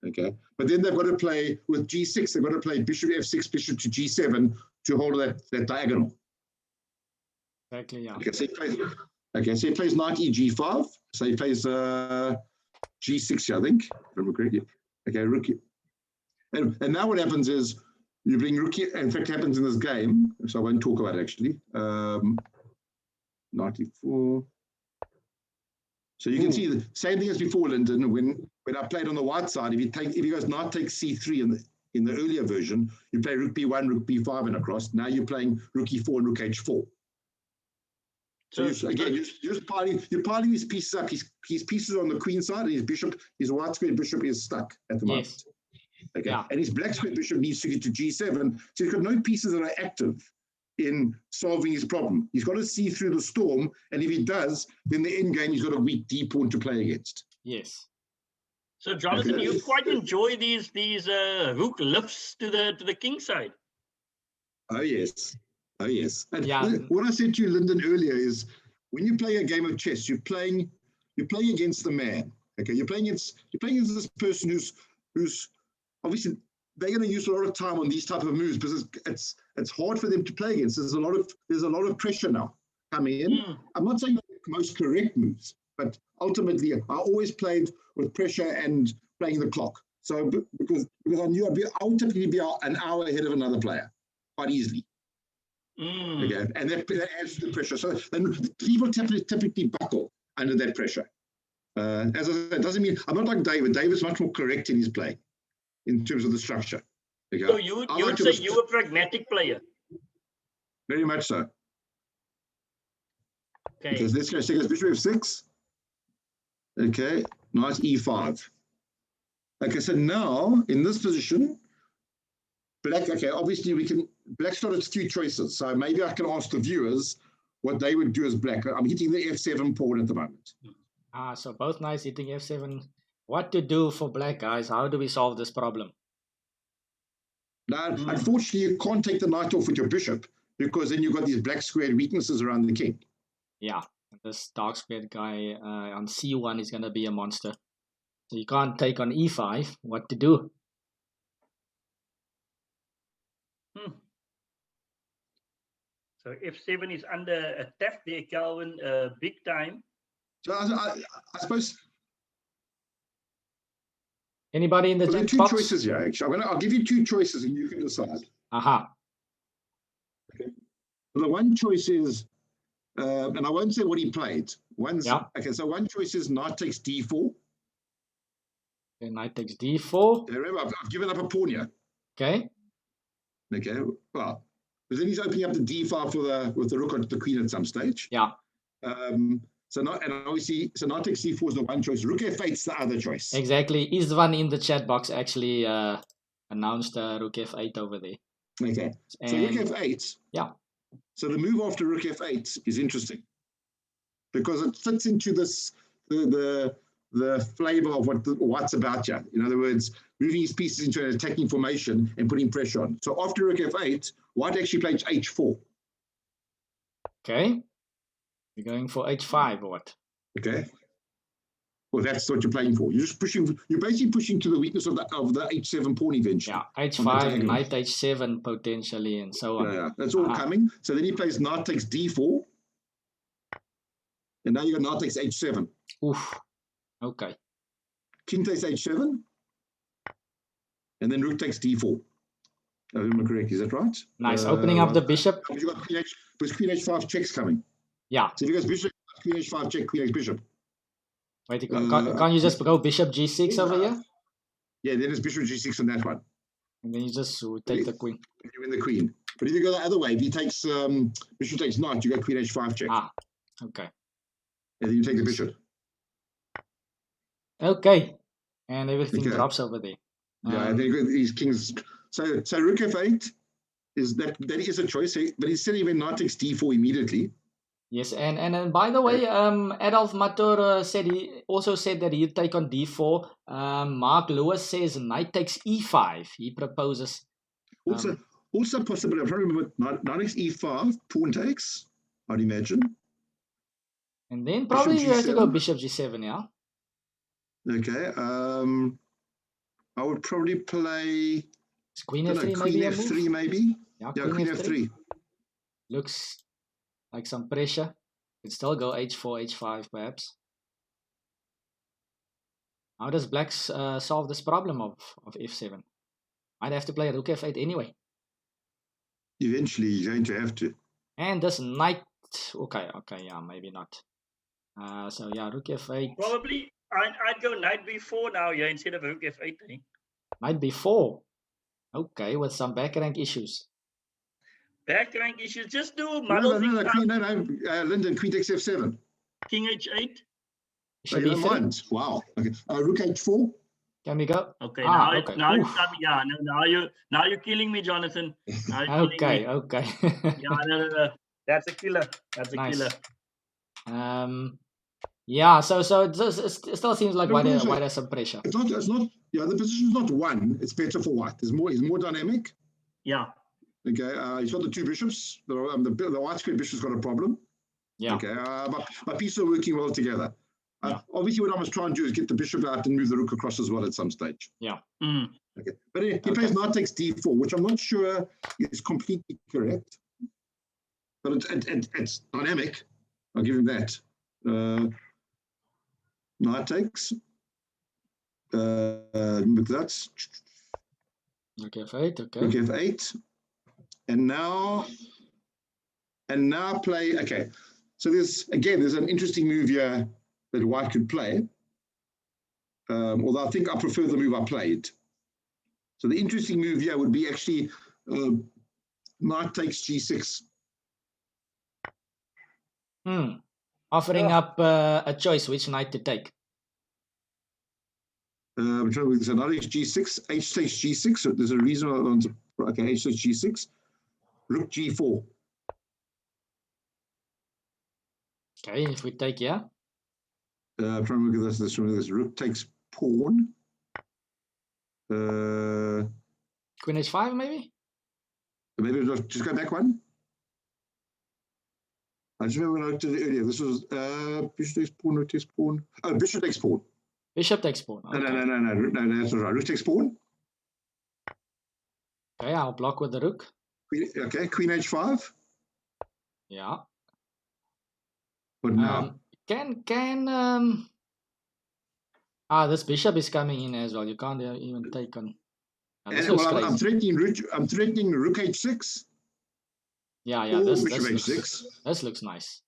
Okay, but then they've got to play with g6. They've got to play bishop f6, bishop to g7 to hold that diagonal. Exactly. Yeah. Okay, so he plays knight eg5. So he plays g6, I think, if I remember correctly. Okay, rook. And now what happens is you bring rook. In fact, it happens in this game, so I won't talk about it actually. Knight e4. So you can see the same thing as before, Lyndon. When I played on the white side, if he goes knight takes c3 in the earlier version, you play rook b1, rook b5, and across. Now you're playing rook e4 and rook h4. So you're piling these pieces up. His pieces on the queen side, and his white square bishop is stuck at the moment. Okay, and his black square bishop needs to get to g7. So he's got no pieces that are active in solving his problem. He's got to see through the storm, and if he does, then the end game he's got a weak d pawn to play against. Yes. So Jonathan, you quite enjoy these rook lifts to the king side. Oh yes. And what I said to you, Lyndon, earlier is when you play a game of chess, you're playing against the man. Okay, you're playing against this person who's obviously they're going to use a lot of time on these type of moves because it's hard for them to play against. There's a lot of pressure now coming in. I'm not saying the most correct moves, but ultimately I always played with pressure and playing the clock. So because I knew I would typically be an hour ahead of another player quite easily. Okay, and that adds to the pressure. So then people typically buckle under that pressure. As I said, it doesn't mean I'm not like David. David's much more correct in his play in terms of the structure. Okay? So you would say you're a pragmatic player. Very much so. Okay. Because let's go second bishop f6. Okay, knight e5. Okay, so now in this position, black. Okay, obviously black's got its few choices. So maybe I can ask the viewers what they would do as black. I'm hitting the f7 pawn at the moment. So both knights hitting f7. What to do for black, guys? How do we solve this problem? Now, unfortunately, you can't take the knight off with your bishop because then you've got these black squared weaknesses around the king. Yeah, this dark squared guy on c1 is going to be a monster. So you can't take on e5. What to do? So f7 is under attack there, Calvin, big time. So I suppose Anybody in the Well, there are chat two box? choices here, actually. I'll give you two choices and you can decide. Aha. The one choice is, and I won't say what he played. Yeah. Okay, so one choice is knight takes d4. Okay, knight takes d4. Remember, I've given up a pawn here. Okay. Okay, well, but then he's opening up the d5 with the rook onto the queen at some stage. Yeah. So knight takes d4 is the one choice. Rook f8's the other choice. Exactly. Istvan in the chat box actually announced rook f8 over there. Okay, And so rook f8. Yeah. So the move after rook f8 is interesting because it fits into this the flavor of what's about you. In other words, moving his pieces into an attacking formation and putting pressure on. So after rook f8, white actually plays h4. Okay. You're going for h5 or what? Okay. Well, that's what you're playing for. You're just pushing. You're basically pushing to the weakness of the h7 pawn eventually. Yeah, h5, knight h7 potentially, and so on. Yeah, that's all coming. So then he plays knight takes d4, and now you got knight takes h7. Oof. Okay. King takes h7, and then rook takes d4. If I'm correct, is that right? Nice. Opening up the bishop. You got queen h5 checks coming. Yeah. So if you guys bishop, queen h5 check, queen h bishop. Wait, can't you just go bishop g6 over here? Yeah, then it's bishop g6 on that one. And then you just take the queen. You win the queen. But if you go the other way, if he takes bishop takes knight, you go queen h5 check. Ah, okay. And then you take the bishop. Okay. And everything drops over there. Yeah, and then you got these kings. So rook f8 is that is a choice, but instead of knight takes d4 immediately. Yes, and by the way, Adolf Matur he also said that he'd take on d4. Mark Lewis says knight takes e5. He proposes. Also possible. I remember knight takes e5, pawn takes, I'd imagine. And then probably you have to go bishop g7, yeah? Okay. I would probably play queen f3 maybe. Queen f3 maybe. Yeah, queen f3. Looks like some pressure. Could still go h4, h5 perhaps. How does black solve this problem of f7? Might have to play rook f8 anyway. Eventually, you're going to have to. And this knight, okay, yeah, maybe not. So yeah, rook f8. Probably, I'd go knight b4 now, yeah, instead of rook f8. Eh? Knight b4. Okay, with some back rank issues. Back rank issues. Just do Lyndon, queen takes f7. King h8. Wow. Okay. Rook h4. Can we go? Okay. Now you're killing me, Jonathan. Okay. Yeah, no. That's a killer. That's a killer. Yeah. So it still seems like white has some pressure. It's not. Yeah, the position's not one. It's better for white. He's more dynamic. Yeah. Okay. He's got the two bishops. The white square bishop's got a problem. Yeah. Okay. But pieces are working well together. Obviously, what I was trying to do is get the bishop out and move the rook across as well at some stage. Yeah. Okay. But he plays knight takes d4, which I'm not sure is completely correct. But it's dynamic. I'll give him that. Knight takes. With that. Rook f8. Okay. Rook f8. And now play. Okay. So there's an interesting move here that white could play. Although I think I prefer the move I played. So the interesting move here would be actually knight takes g6. Offering up a choice which knight to take. I'm trying to work this out. Knight takes g6, h takes g6. So there's a reason I want to. Okay, h takes g6. Rook g4. Okay, if we take, yeah. I'm trying to look at this. Rook takes pawn. Queen h5, maybe? Maybe just go back one. I just remember when I looked at it earlier. This was bishop takes pawn, rook takes pawn. Oh, bishop takes pawn. Bishop takes pawn. Okay. No, that's not right. Rook takes pawn. Okay, I'll block with the rook. Queen h5. Yeah. What now? Can This bishop is coming in as well. You can't even take on. This And looks well, I'm crazy. threatening rook h6. Yeah. Or This bishop looks h6. this looks nice.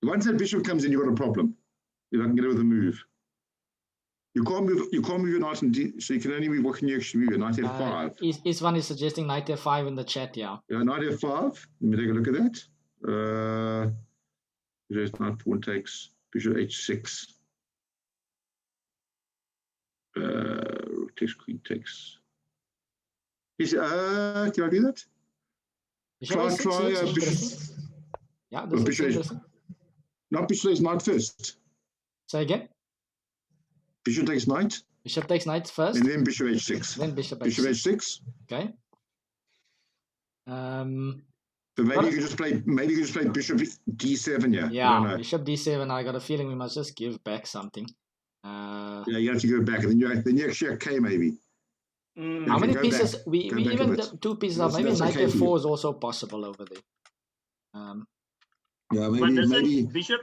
Once that bishop comes in, you've got a problem. If I can get it with a move. You can't move your knight in D, so you can only move. What can you actually move? Knight f5. Isvan is suggesting knight f5 in the chat. Yeah. Knight f5. Let me take a look at that. There's knight pawn takes bishop h6. Rook takes, queen takes. Can I do that? Bishop Try h6 bishop. Yeah, this is interesting. Not bishop takes knight first. Say again. Bishop takes knight. Bishop takes knight first. And then bishop h6. Then bishop h6. Okay. But maybe you can just play bishop d7 here. Yeah, bishop d7. I got a feeling we must just give back something. Yeah, you have to go back, and then you actually have k maybe. How many pieces? We even two pieces of maybe knight f4 is also possible over there. Yeah, maybe bishop.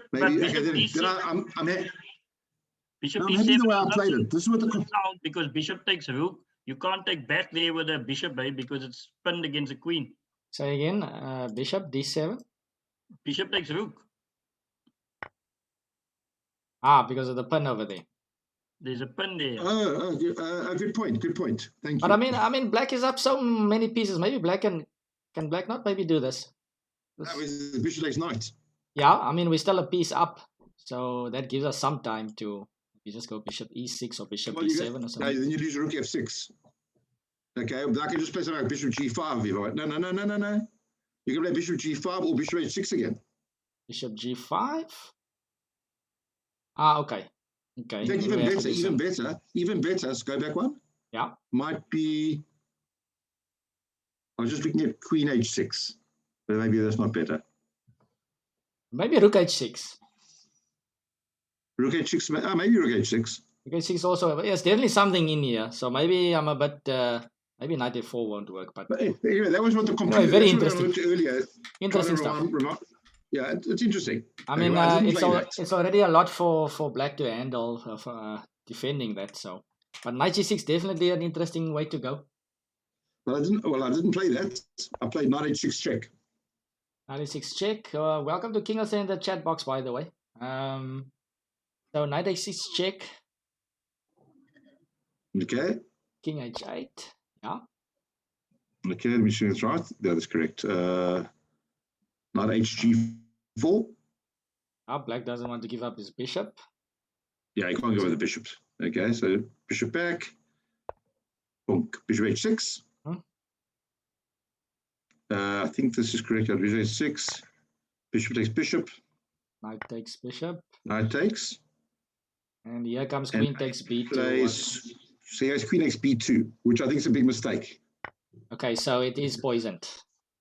Bishop d7 the way I played it. This is what the sound, because bishop takes rook. You can't take back there with a bishop, because it's pinned against a queen. Say again. Bishop d7. Bishop takes rook. Because of the pin over there. There's a pin there. Good point. Thank you. But I mean, black is up so many pieces. Maybe black can black not maybe do this? Bishop takes knight. Yeah, I mean we're still a piece up, so that gives us some time to. You just go bishop e6 or bishop e7 or something. Then you lose rook f6. Okay, but I can just play something like bishop g5 if I want. No. You can play bishop g5 or bishop h6 again. Bishop g5. Okay. In fact, even better. Let's go back one. Yeah. Might be. I was just looking at queen h6, but maybe that's not better. Maybe rook h6. Rook h6. Maybe rook h6. Rook h6 also. Yes, definitely something in here. So maybe I'm a bit. Maybe knight f4 won't work. But anyway, that was what the computer. Very interesting. Earlier. Interesting stuff. Yeah, it's interesting. I mean, it's already a lot for black to handle for defending that. So, but knight g6 definitely an interesting way to go. But I didn't play that. I played knight h6 check. Knight h6 check. Welcome to King Elsa in the chat box, by the way. So knight h6 check. Okay. King h8. Yeah. Okay, let me see if it's right. Yeah, that's correct. Knight hg4. Black doesn't want to give up his bishop. Yeah, you can't go with the bishops. Okay, so bishop back. Boom. Bishop h6. I think this is correct. Bishop h6. Bishop takes bishop. Knight takes bishop. Knight takes. And here comes queen takes b2. So he has queen takes b2, which I think is a big mistake. Okay, so it is poisoned.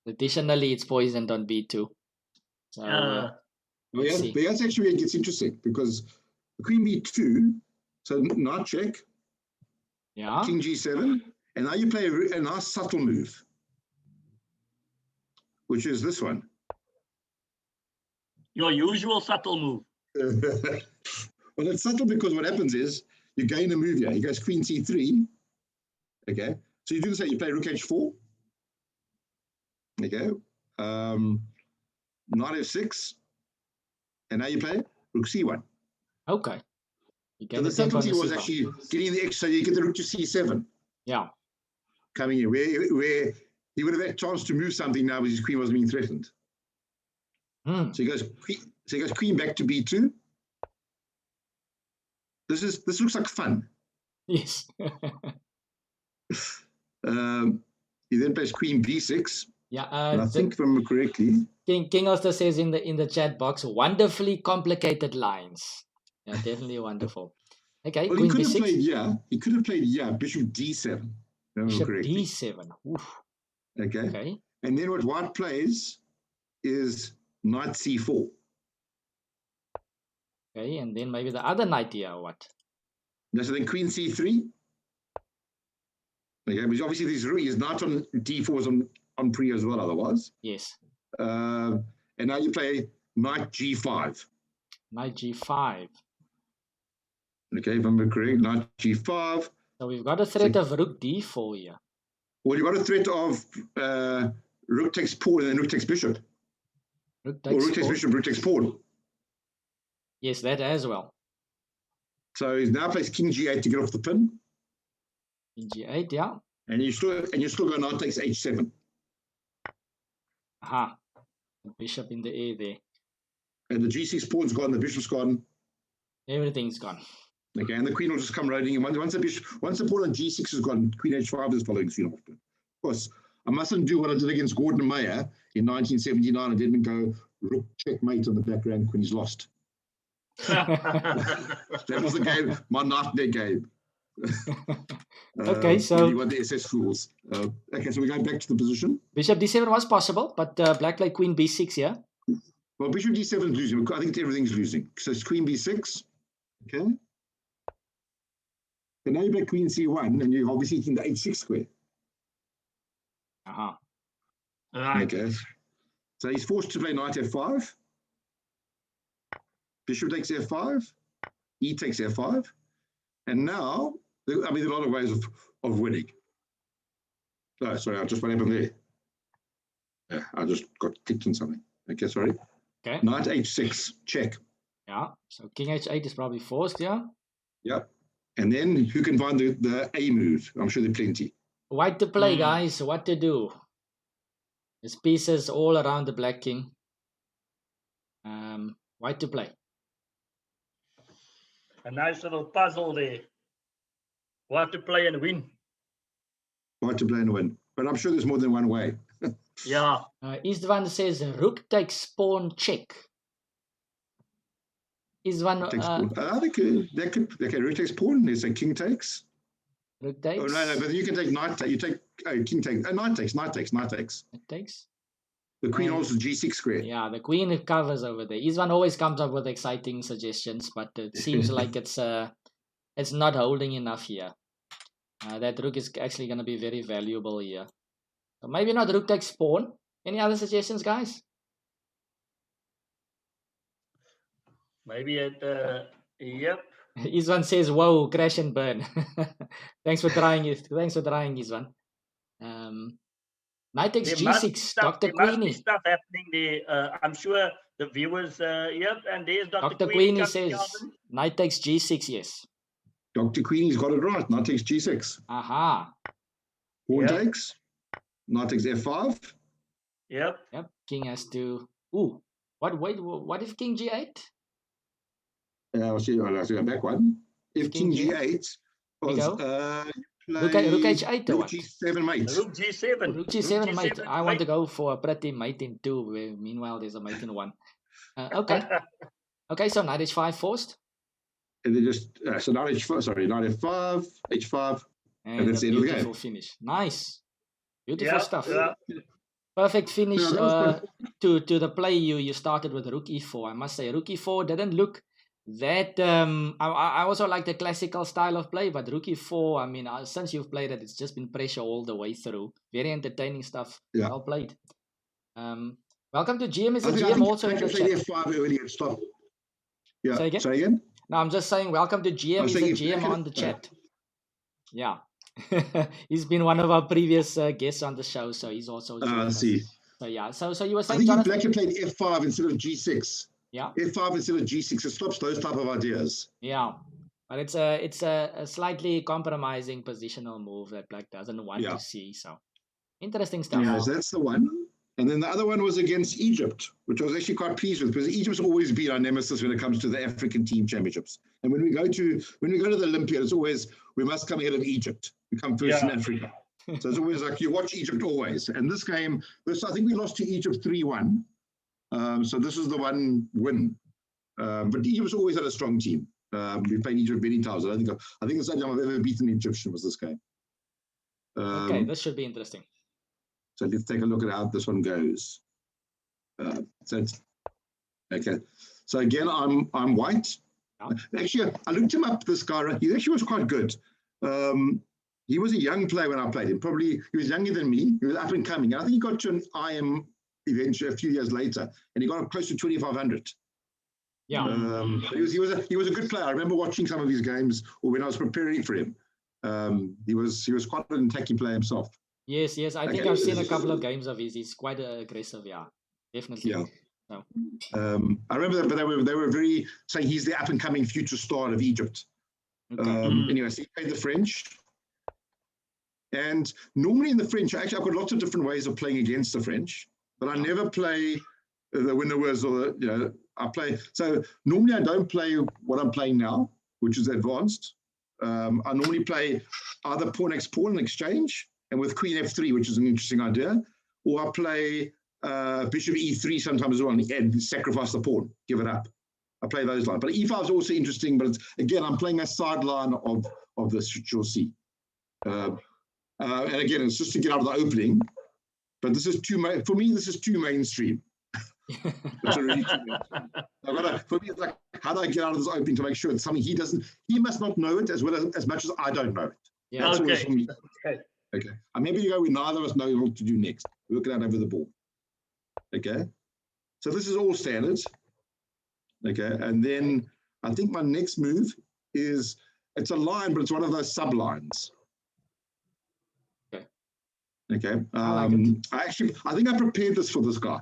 Additionally, it's poisoned on b2. So but that's actually where it gets interesting, because the queen b2, so knight check. Yeah. King g7, and now you play a nice subtle move, which is this one. Your usual subtle move. Well, it's subtle because what happens is you gain a move here. He goes queen c3. Okay, so you do the same. You play rook h4. Okay, knight f6, and now you play rook c1. Okay. So the subtlety was actually getting the so you get the rook to c7. Yeah. Coming in where he would have had a chance to move something now, because his queen wasn't being threatened. So he goes queen back to b2. This looks like fun. Yes. He then plays queen b6. Yeah. I think, if I remember correctly, King also says in the chat box, wonderfully complicated lines. Yeah, definitely wonderful. Okay. Well, queen he could b6. have played He could have played bishop d7. Bishop d7. Oof. Okay. And then what white plays is knight c4. Okay, and then maybe the other knight here, or what? So then queen c3. Okay, because obviously his knight on d4 is on pre as well, otherwise. Yes. And now you play knight g5. Knight G5. Okay, if I'm correct, Knight G5. So we've got a threat of Rook D4 here. Well, you've got a threat of Rook takes pawn and then Rook takes bishop. Rook Or Rook takes bishop, Rook takes pawn. Yes, that as well. So he's now plays King G8 to get off the pin. King G8, yeah. And you still go Knight takes H7. Aha. Bishop in the air there. And the G6 pawn's gone, the bishop's gone. Everything's gone. Okay, and the queen will just come riding in. Once the pawn on G6 is gone, Queen H5 is following soon after. Of course, I mustn't do what I did against Gordon Mayer in 1979 and didn't go Rook checkmate on the back rank when he's lost. That was the game, my nightmare game. Okay, so you want the SS rules. Okay, so we're going back to the position. Bishop D7 was possible, but Black played Queen B6 here. Well, Bishop D7 is losing. I think everything's losing. So it's Queen B6. Okay. And now you play Queen C1, and you're obviously eating the H6 square. Uh-huh. Right. Okay. So he's forced to play Knight F5. Bishop takes F5. E takes F5. And now, I mean, there are a lot of ways of winning. Oh, sorry, I just what happened there. Yeah, I just got ticked on something. Okay, sorry. Okay. Knight H6, check. Yeah. So King H8 is probably forced, yeah. Yep. And then who can find the A move? I'm sure there are plenty. White to play, guys. What to do? There's pieces all around the Black King. White to play. A nice little puzzle there. What to play and win. White to play and win. But I'm sure there's more than one way. Yeah. Istvan says Rook takes pawn check. Istvan, okay, Rook takes pawn. There's a king takes. Rook takes. Oh, no, but you can take knight. You take king takes. Knight takes. It takes. The queen holds the G6 square. Yeah, the queen covers over there. Istvan always comes up with exciting suggestions, but it seems like it's not holding enough here. That rook is actually going to be very valuable here. So maybe not rook takes pawn. Any other suggestions, guys? Maybe at yep. Istvan says, "Whoa, crash and burn." Thanks for trying it. Thanks for trying, Istvan. Knight takes G6. Dr. There must be Queenie. stuff happening there. I'm sure the viewers. Yep, and there's Dr. Queenie says Knight takes G6. Yes. Dr. Queenie's got it right. Knight takes G6. Aha. Pawn takes. Knight takes F5. Yep. Yep. King has to. Ooh. What if King G8? I'll have to go back one. If King G8 was Rook H8 or Rook what? G7 mate. Rook G7. Rook G7 mate. I want to go for a pretty mate in 2. Where meanwhile, there's a mate in 1. Okay. Okay, so Knight H5 forced. And then just so Knight H5. Sorry, Knight F5, H5, and that's the end of the game. Beautiful finish. Nice. Beautiful stuff. Yeah. Perfect finish to the play you started with Rook E4. I must say, Rook E4 didn't look that. I also like the classical style of play, but Rook E4, I mean, since you've played it, it's just been pressure all the way through. Very entertaining stuff. Yeah. Well played. Welcome to GM. Is the GM also in the chat? F5 earlier. Stop. Yeah. Say again? Say again? No, I'm just saying, welcome to GM. Is the GM on the chat? Yeah. He's been one of our previous guests on the show, so he's also joined us. See. So yeah, so you were saying, I think Jonathan? Black played F5 instead of G6. Yeah. F5 instead of G6. It stops those type of ideas. Yeah, but it's a slightly compromising positional move that Black doesn't want to see. So interesting stuff. Yeah, so that's the one. And then the other one was against Egypt, which I was actually quite pleased with, because Egypt's always been our nemesis when it comes to the African team championships. And when we go to the Olympiad, it's always we must come ahead of Egypt. We come first in Africa. So it's always like you watch Egypt always. And this game, I think we lost to Egypt 3-1. So this is the one win. But Egypt's always had a strong team. We played Egypt many times. I think the only time I've ever beaten an Egyptian was this game. Okay, this should be interesting. So let's take a look at how this one goes. Okay. So again, I'm white. Actually, I looked him up. This guy, he actually was quite good. He was a young player when I played him. Probably he was younger than me. He was up and coming. I think he got to an IM eventually a few years later, and he got up close to 2,500. Yeah. He was a good player. I remember watching some of his games, or when I was preparing for him. He was quite an attacking player himself. Yes. I think I've seen a couple of games of his. He's quite aggressive. Yeah, definitely. Yeah. So. I remember that, but they were very saying he's the up and coming future star of Egypt. Okay. Anyway, so he played the French. And normally in the French, actually, I've got lots of different ways of playing against the French, but I never play the winners or I play. So normally I don't play what I'm playing now, which is advanced. I normally play either pawn x pawn exchange, and with queen f3, which is an interesting idea, or I play bishop e3 sometimes as well, and sacrifice the pawn, give it up. I play those lines. But e5 is also interesting, but again, I'm playing a sideline of this, which you'll see. And again, it's just to get out of the opening. But this is for me, this is too mainstream. It's really too mainstream. For me, it's like, how do I get out of this opening to make sure it's something he must not know it as well as much as I don't know it. Yeah. That's okay. for me. Okay. And maybe you go, we neither of us know what to do next. Work it out over the board. Okay. So this is all standard. Okay. And then I think my next move is, it's a line, but it's one of those sublines. Okay. I like it. I think I prepared this for this guy.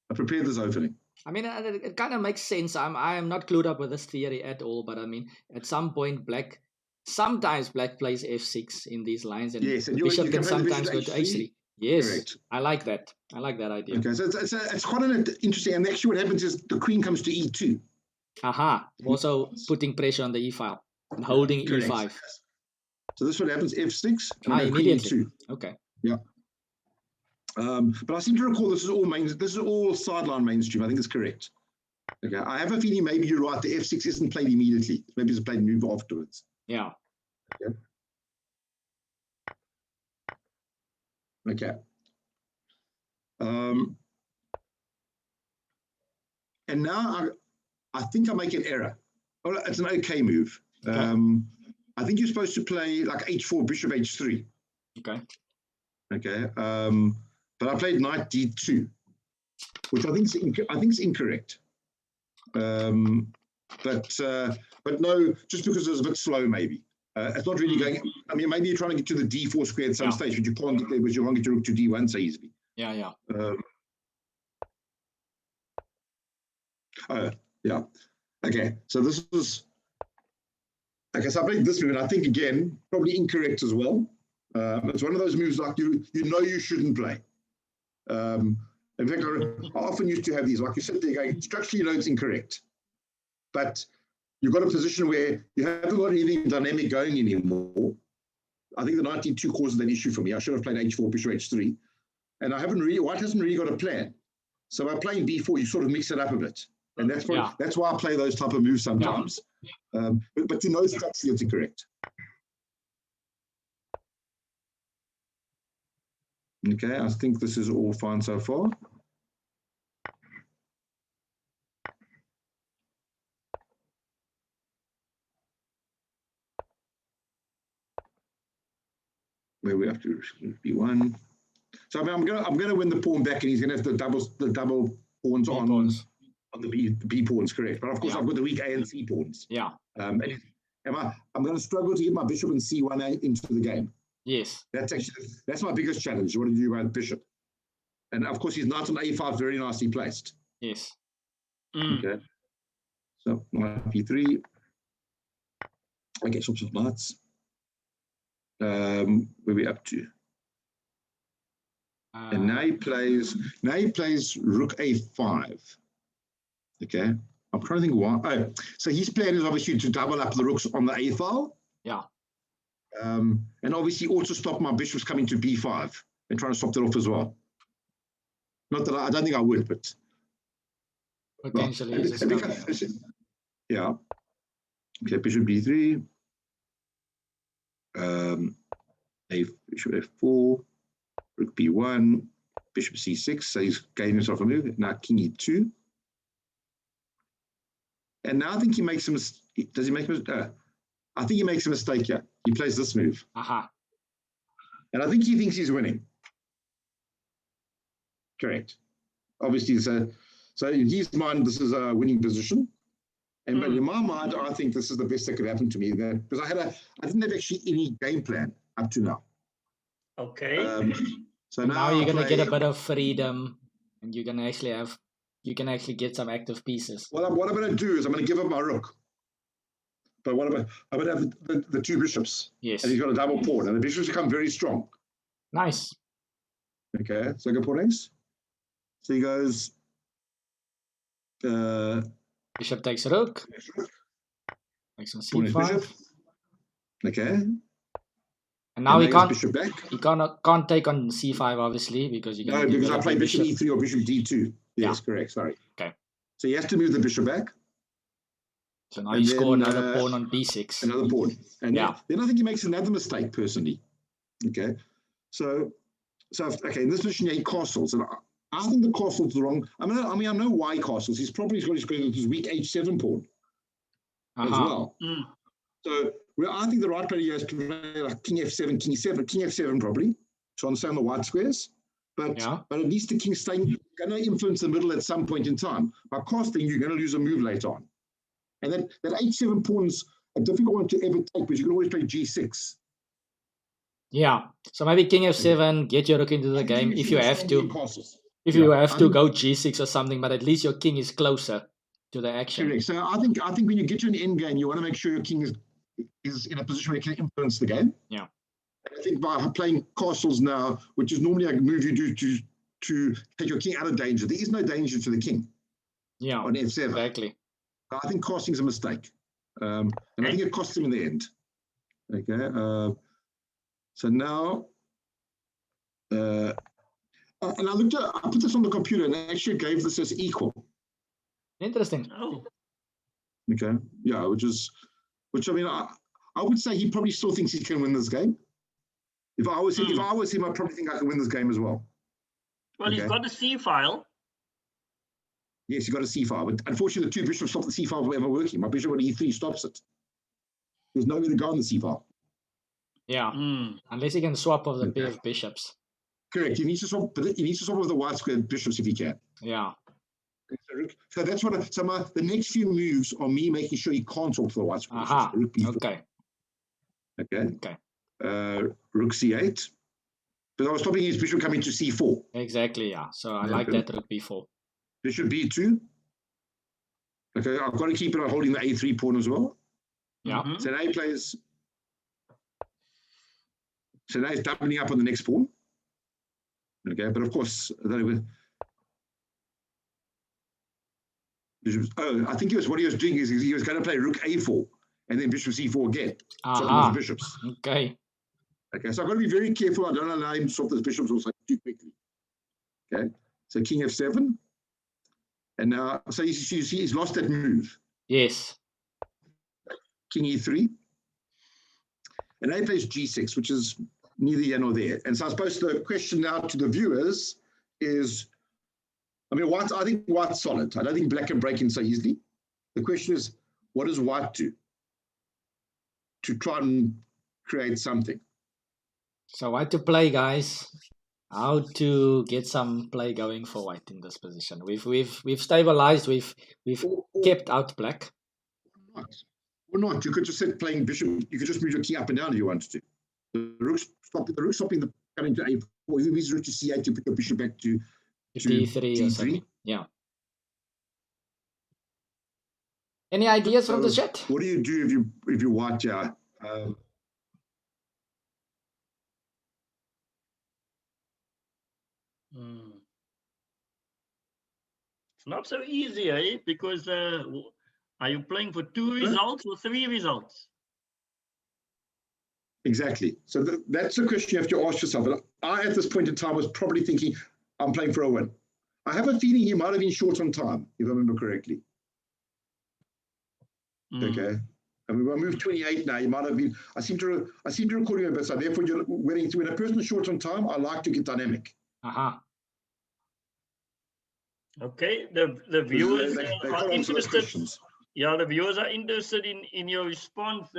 I prepared this opening. I mean, it kind of makes sense. I am not clued up with this theory at all, but I mean, at some point, sometimes black plays f6 in these lines, and yes, and bishop can sometimes go to h3. Yes, correct. I like that. I like that idea. Okay, so it's quite an interesting. And actually, what happens is the queen comes to e2. Aha! Also putting pressure on the e file and holding correct. e5. So this is what happens: f6 and immediately. queen e2. Okay. Yeah. But I seem to recall this is all sideline mainstream. I think it's correct. Okay. I have a feeling maybe you're right. The f6 isn't played immediately. Maybe it's played move afterwards. Yeah. Okay. And now I think I make an error. Well, it's an okay move. Okay. I think you're supposed to play like h4, bishop h3. Okay. Okay. But I played knight d2, which I think is incorrect. But no, just because it was a bit slow, maybe. It's not really going. I mean, maybe you're trying to get to the d4 square at some stage, but you can't get there because you want to get your rook to d1 so easily. Yeah. Yeah. Okay. So this is. Okay, so I played this move, and I think again probably incorrect as well. It's one of those moves like you shouldn't play. In fact, I often used to have these, like you said, they're going structurally, it's incorrect, but you've got a position where you haven't got anything dynamic going anymore. I think the knight d2 causes that issue for me. I should have played h4, bishop h3, and white hasn't really got a plan. So by playing b4, you sort of mix it up a bit, and that's why I play those type of moves sometimes. But to know structurally, it's incorrect. Okay, I think this is all fine so far. Where we have to b1. So I'm going to win the pawn back, and he's going to have the double pawns on the B pawns, correct? But of course, I've got the weak A and C pawns. Yeah. I'm going to struggle to get my bishop and C1 into the game. Yes. That's my biggest challenge. What do you do about bishop? And of course, his knight on A5 very nicely placed. Yes. Okay. So knight P3. Okay, swaps of knights. Where are we up to? And now he plays rook A5. Okay. I'm trying to think why. Oh, so his plan is obviously to double up the rooks on the A file. Yeah. And obviously also stop my bishops coming to B5 and trying to stop that off as well. Not that I don't think I would, but potentially. Yeah. Okay, bishop B3. Bishop F4, rook B1, bishop C6. So he's gaining himself a move. Now king E2. And now I think he makes a mistake. Does he make a mistake? I think he makes a mistake here. He plays this move. Aha. And I think he thinks he's winning. Correct. Obviously, so in his mind, this is a winning position. And but in my mind, I think this is the best that could happen to me, because I didn't have actually any game plan up to now. Okay. So Now you're gonna play, get a bit of freedom, and you can actually get some active pieces. what I'm going to do is I'm going to give up my rook. But I'm going to have the two bishops. Yes. And he's got a double pawn, and the bishops become very strong. Nice. Okay, so I go pawn x. So he goes. Bishop takes rook. Makes on Pawn is bishop. c5. Okay. And now he can't. Bishop back. He can't take on c5 obviously because you No, because I played bishop e3 or bishop d2. Yes, correct. Sorry. Okay. So he has to move the bishop back. So now you score another pawn on b6. Another pawn. And then I think he makes another mistake personally. Okay. So okay, in this position he castles, and I think the castle's wrong. I mean I know why he castles. He's probably got his weak h7 pawn as well. So I think the right player has to play like king f7, king f7 probably to understand the white squares. But at least the king's staying going to influence the middle at some point in time. By casting, you're going to lose a move later on. And that h7 pawn's a difficult one to ever take, but you can always play g6. Yeah. So maybe king f7, get your rook into the game if you have to. If you have to go g6 or something, but at least your king is closer to the action. Correct. So I think when you get to an end game, you want to make sure your king is in a position where you can influence the game. Yeah. And I think by playing castles now, which is normally a move you do to take your king out of danger, there is no danger to the king. Yeah. On f7. Exactly. I think casting is a mistake, and I think it cost him in the end. Okay. So now, and I put this on the computer and I actually gave this as equal. Interesting. Oh. Okay. Yeah, which I mean, I would say he probably still thinks he can win this game. If I was him, I'd probably think I can win this game as well. Well, he's got a C file. Yes, you've got a c file, but unfortunately, the two bishops stop the c file from ever working. My bishop on e3 stops it. There's no way to go on the c file. Yeah, unless he can swap off the pair of bishops. Correct. He needs to swap with the white square bishops if he can. Yeah. So that's what. The next few moves are me making sure he can't swap for the white square. Okay. Okay. Rook c8. But I was stopping his bishop coming to c4. Exactly. Yeah. So I like that rook b4. Bishop b2. Okay, I've got to keep it on holding the a3 pawn as well. Yeah. So now he plays. So now he's doubling up on the next pawn. Okay, but of course, I think what he was doing is he was going to play rook a4 and then bishop c4 again. So the bishops. Okay. Okay, so I've got to be very careful. I don't allow him to swap the bishops also too quickly. Okay, so king f7. And now, so you see, he's lost that move. Yes. King e3. And now he plays g6, which is neither here nor there. And so I suppose the question now to the viewers is, I think white's solid. I don't think black can break in so easily. The question is, what does white do to try and create something? So white to play, guys. How to get some play going for white in this position? We've stabilized. We've kept out black. Or not? You could just sit playing bishop. You could just move your key up and down if you wanted to. The rook's stopping the coming to a4. You use rook to c8 to put your bishop back to d3 or something. Yeah. Any ideas from the chat? What do you do if you white? Yeah. It's not so easy, eh? Because are you playing for 2 results or 3 results? Exactly. So that's the question you have to ask yourself. And I, at this point in time, was probably thinking, I'm playing for a win. I have a feeling he might have been short on time, if I remember correctly. Okay. And we moved 28 now. You might have been. I seem to recall you a bit. So therefore, when a person is short on time, I like to get dynamic. Okay. The viewers are interested. Yeah, the viewers are interested in your response,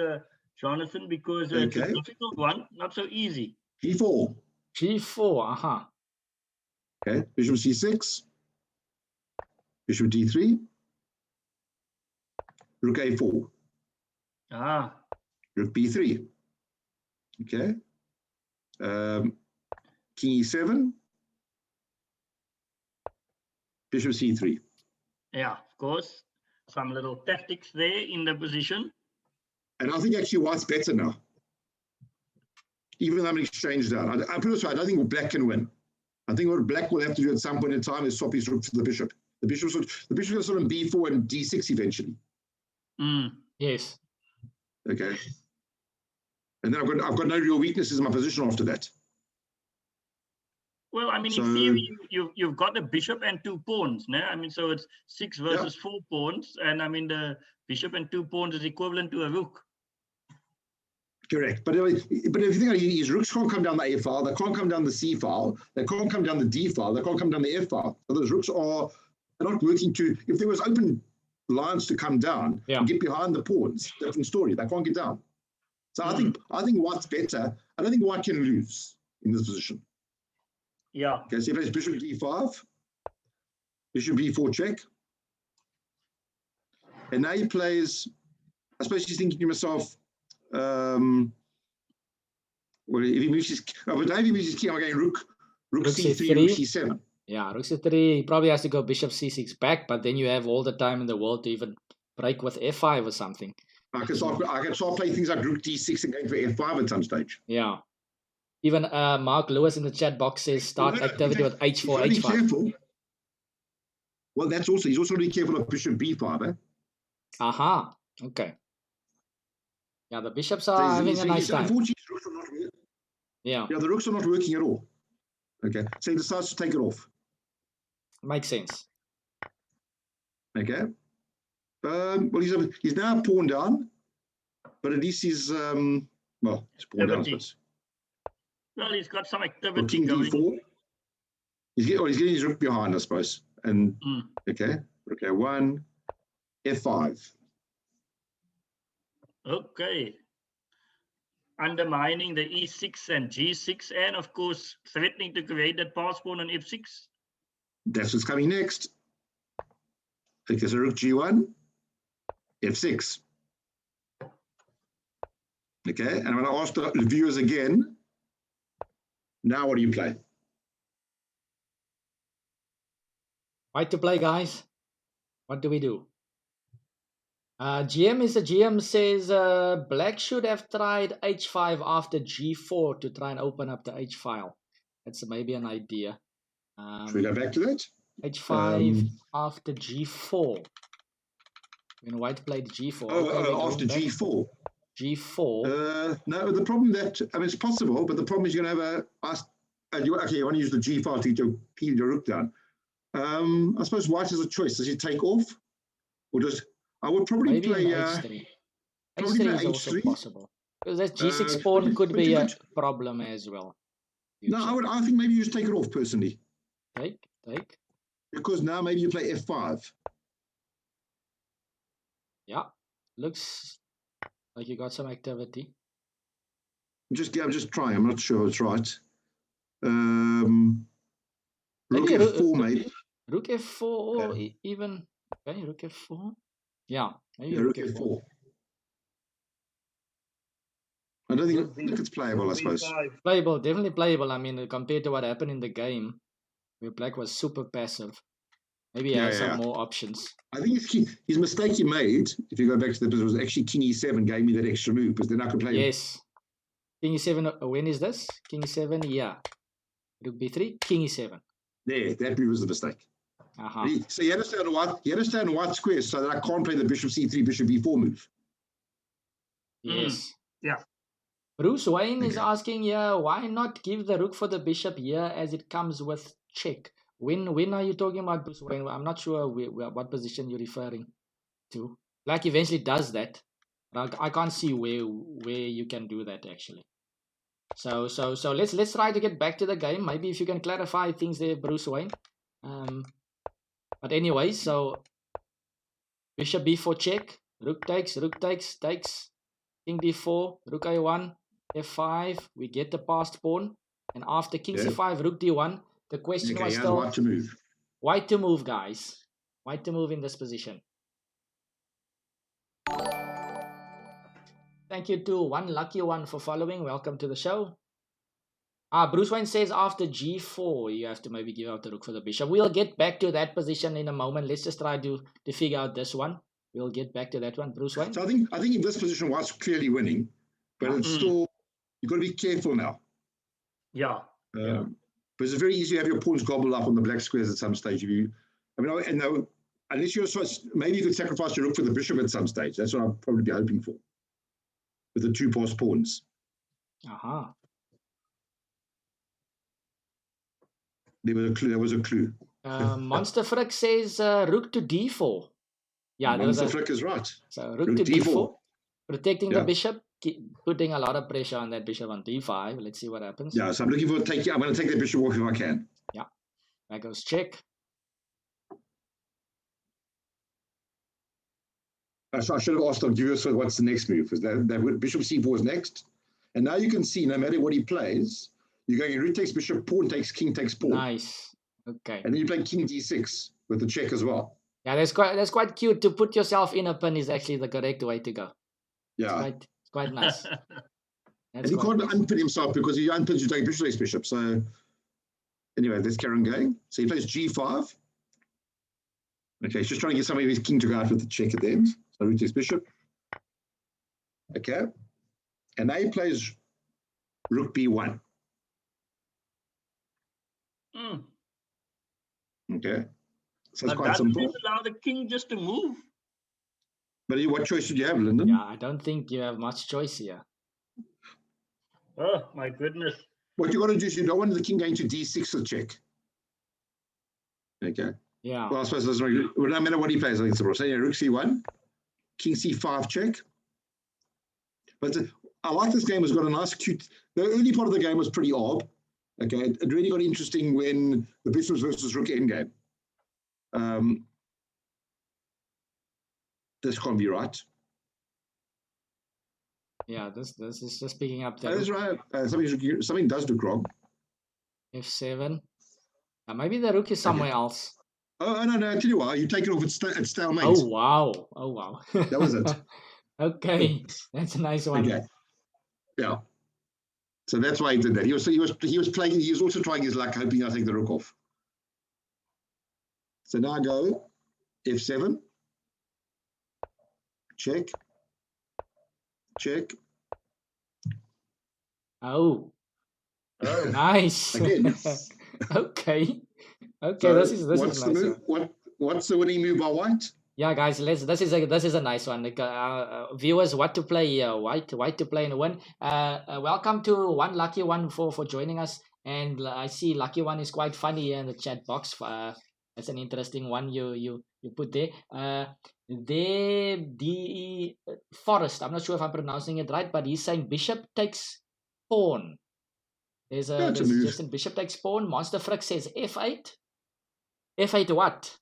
Jonathan, because it's a difficult one, not so easy. G4. G4. Okay. Bishop c6. Bishop d3. rook a4, rook b3. Okay. King e7, bishop c3. Yeah, of course. Some little tactics there in the position. And I think actually white's better now. Even though I'm an exchange down. I put it this way, I don't think black can win. I think what black will have to do at some point in time is swap his rook to the bishop. The bishop will sort of b4 and d6 eventually. Yes. Okay. And then I've got no real weaknesses in my position after that. Well, I mean, in theory, you've got a bishop and 2 pawns, no? I mean, so it's 6 versus 4 pawns, and I mean the bishop and 2 pawns is equivalent to a rook. Correct, but if you think about it, his rooks can't come down the A file, they can't come down the C file, they can't come down the D file, they can't come down the F file. So those rooks are not working to. If there was open lines to come down and get behind the pawns, different story. They can't get down. So I think white's better. I don't think white can lose in this position. Yeah. Okay, so he plays bishop d5, bishop b4 check. And now he plays, I suppose he's thinking to himself, well, if he moves his, but now if he moves his king, I'm going rook c3, rook c7. Yeah, rook c3, he probably has to go bishop c6 back, but then you have all the time in the world to even break with f5 or something. I can start playing things like rook d6 and going for f5 at some stage. Yeah. Even Mark Lewis in the chat box says start activity with h4, h5. Careful. Well, he's also really careful of bishop b5. Aha, okay. Yeah, the bishops are having a nice time. Unfortunately, the rooks are not working at all. Okay, so he decides to take it off. Makes sense. Okay. Well, he's now pawn down, but at least he's pawn down. Well, he's got some activity king going. d4. He's getting his rook behind, I suppose. And okay, one, f5. Okay. Undermining the e6 and g6, and of course threatening to create that pass pawn on f6. That's what's coming next. Okay, so rook g1, f6. Okay, and I'm going to ask the viewers again. Now, what do you play? White to play, guys. What do we do? GM says black should have tried h5 after g4 to try and open up the h file. That's maybe an idea. Should we go back to that? h5 after g4. When white played g4. After g4. G4. No, the problem it's possible, but the problem is you're going to have you want to use the g file to get your rook down. I suppose white has a choice. Does he take off, or does I would probably maybe play h3. H3 is also possible because that g6 pawn could be a problem as well. No, I think maybe you just take it off personally. Take. Because now maybe you play f5. Yeah, looks like you got some activity. I'm just trying. I'm not sure it's right. Rook f4, maybe. Rook f4 or even rook f4. Yeah, maybe rook f4. I don't think it's playable, I suppose. Playable, definitely playable. I mean, compared to what happened in the game, where black was super passive. Maybe he has some more options. I think his mistake he made, if you go back to the position, was actually king e7 gave me that extra move, because then I could play. Yes. King e7, when is this? King e7, yeah. Rook b3, king e7. There, that move was the mistake. So you understand white squares so that I can't play the bishop c3, bishop b4 move. Yes. Yeah. Bruce Wayne is asking here, why not give the rook for the bishop here as it comes with check? When are you talking about, Bruce Wayne? I'm not sure what position you're referring to. Black eventually does that. I can't see where you can do that actually. So let's try to get back to the game. Maybe if you can clarify things there, Bruce Wayne. But anyway, so bishop b4 check, rook takes, king d4, rook a1, f5. We get the passed pawn, and after king c5, rook d1. The question was still white to move. White to move, guys. White to move in this position. Thank you to One Lucky One for following. Welcome to the show. Bruce Wayne says after g4, you have to maybe give out the rook for the bishop. We'll get back to that position in a moment. Let's just try to figure out this one. We'll get back to that one, Bruce Wayne. So I think in this position, White's clearly winning, but it's still, you've got to be careful now. Yeah. But it's very easy to have your pawns gobbled up on the black squares at some stage. Unless you're maybe you could sacrifice your rook for the bishop at some stage. That's what I'd probably be hoping for with the two passed pawns. There was a clue. Monster Frick says rook to d4. Yeah, Monster Frick is right. So rook to d4, protecting the bishop, putting a lot of pressure on that bishop on d5. Let's see what happens. Yeah, so I'm looking for I'm going to take the bishop off if I can. Yeah, that goes check. So I should have asked Givius what's the next move, because that bishop c4 is next. And now you can see, no matter what he plays, you're going rook takes bishop, pawn takes, king takes pawn. Nice. Okay. And then you play king d6 with the check as well. Yeah, that's quite cute. To put yourself in a pin is actually the correct way to go. Yeah. It's quite nice. And he can't unpin himself because he unpins you take bishop takes bishop. So anyway, let's carry on going. So he plays g5. Okay, he's just trying to get somebody of his king to go out with the check at the end. So rook takes bishop. Okay. And now he plays rook b1. Okay. So it's quite simple. Doesn't allow the king just to move. But what choice did you have, Lyndon? Yeah, I don't think you have much choice here. Oh, my goodness. What you got to do is you don't want the king going to d6 or check. Okay. Yeah. Well, I suppose it doesn't really, well, no matter what he plays, I think it's the So rook c1, king c5 check. But I like this game. It's got a nice, cute. The early part of the game was pretty odd. Okay, it really got interesting when the bishop versus rook endgame. This can't be right. Yeah, this is just picking up that is right. Something does look wrong. f7. Maybe the rook is somewhere else. Oh, no, I tell you what, you take it off at stalemate. Oh, wow. That was it. Okay, that's a nice one. Okay. Yeah. So that's why he did that. He was also trying his luck, hoping I take the rook off. So now I go f7. Check. Check. Oh. Nice. Again. Okay. So this is nice. What's the winning move by White? Yeah, guys, this is a nice one. Viewers, what to play here? White to play and win. Welcome to One Lucky One for joining us. And I see Lucky One is quite funny here in the chat box. That's an interesting one you put there. The Forest. I'm not sure if I'm pronouncing it right, but he's saying bishop takes pawn. There's a suggestion. Bishop takes pawn. Monster Frick says f8. F8 what?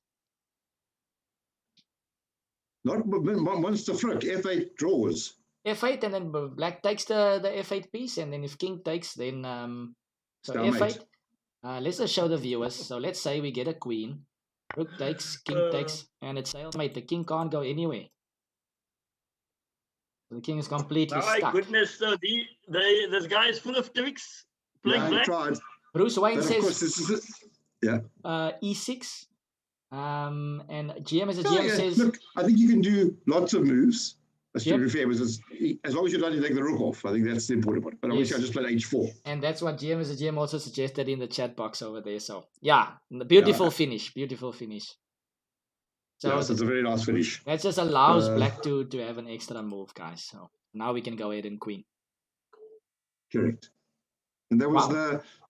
Not Monster Frick. F8 draws. F8 and then black takes the F8 piece, and then if king takes, then so F8. Let's just show the viewers. So let's say we get a queen. Rook takes, king takes, and it's stalemate. The king can't go anywhere. The king is completely stuck. My goodness! So this guy is full of tricks. Playing black. Tried. Bruce Wayne says, E6. And GM as a GM says, look, I think you can do lots of moves. As long as you don't take the rook off, I think that's the important one. But obviously, I just played h4. And that's what GM as a GM also suggested in the chat box over there. So yeah, beautiful finish. So it's a very nice finish. That just allows black to have an extra move, guys. So now we can go ahead and queen. Correct. And that was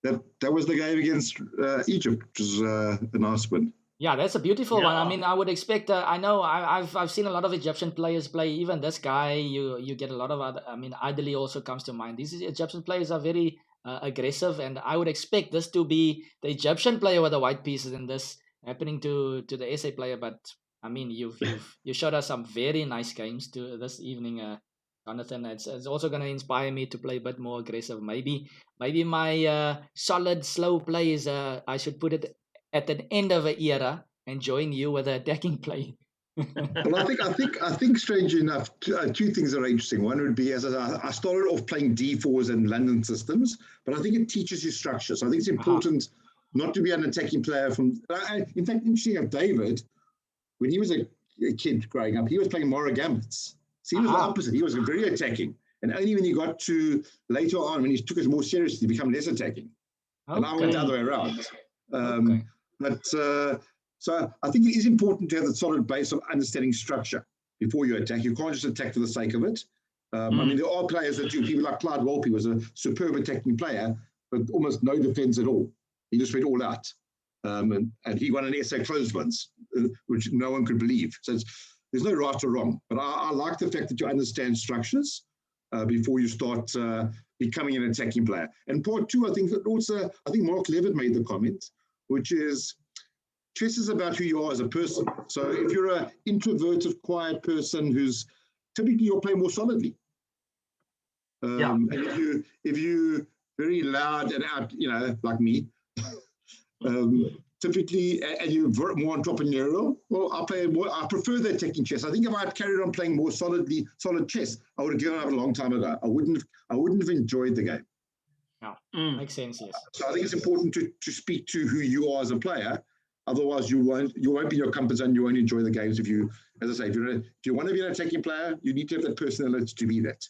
that was the game against Egypt, which was a nice win. Yeah, that's a beautiful one. I mean, I would expect. I know I've seen a lot of Egyptian players play. Even this guy, you get a lot of other. I mean, Idly also comes to mind. These Egyptian players are very aggressive, and I would expect this to be the Egyptian player with the white pieces, and this happening to the SA player. But I mean, you showed us some very nice games to this evening, Jonathan. It's also going to inspire me to play a bit more aggressive. Maybe my solid slow play is I should put it at the end of an era and join you with the attacking play. Well, I think, strangely enough, two things are interesting. One would be, as I started off playing D4s and London systems, but I think it teaches you structure. So I think it's important not to be an attacking player from. In fact, interesting of David, when he was a kid growing up, he was playing Mora Gambits. So he was the opposite. He was very attacking, and only when he got to later on, when he took it more seriously, become less attacking. And I went the other way around. But so I think it is important to have the solid base of understanding structure before you attack. You can't just attack for the sake of it. I mean, there are players that do. People like Clyde Wolpe was a superb attacking player, but almost no defense at all. He just went all out. And he won an SA closed once, which no one could believe. So there's no right or wrong. But I like the fact that you understand structures before you start becoming an attacking player. And part two, I think Mark Levitt made the comment, which is, chess is about who you are as a person. So if you're an introverted, quiet person who's typically you'll play more solidly. And if you very loud and out, like me, typically, and you're more entrepreneurial, well, I prefer the attacking chess. I think if I had carried on playing more solid chess, I would have given up a long time ago. I wouldn't have enjoyed the game. Makes sense, yes. So I think it's important to speak to who you are as a player. Otherwise, you won't be in your comfort zone. You won't enjoy the games. If you want to be an attacking player, you need to have that personality to be that.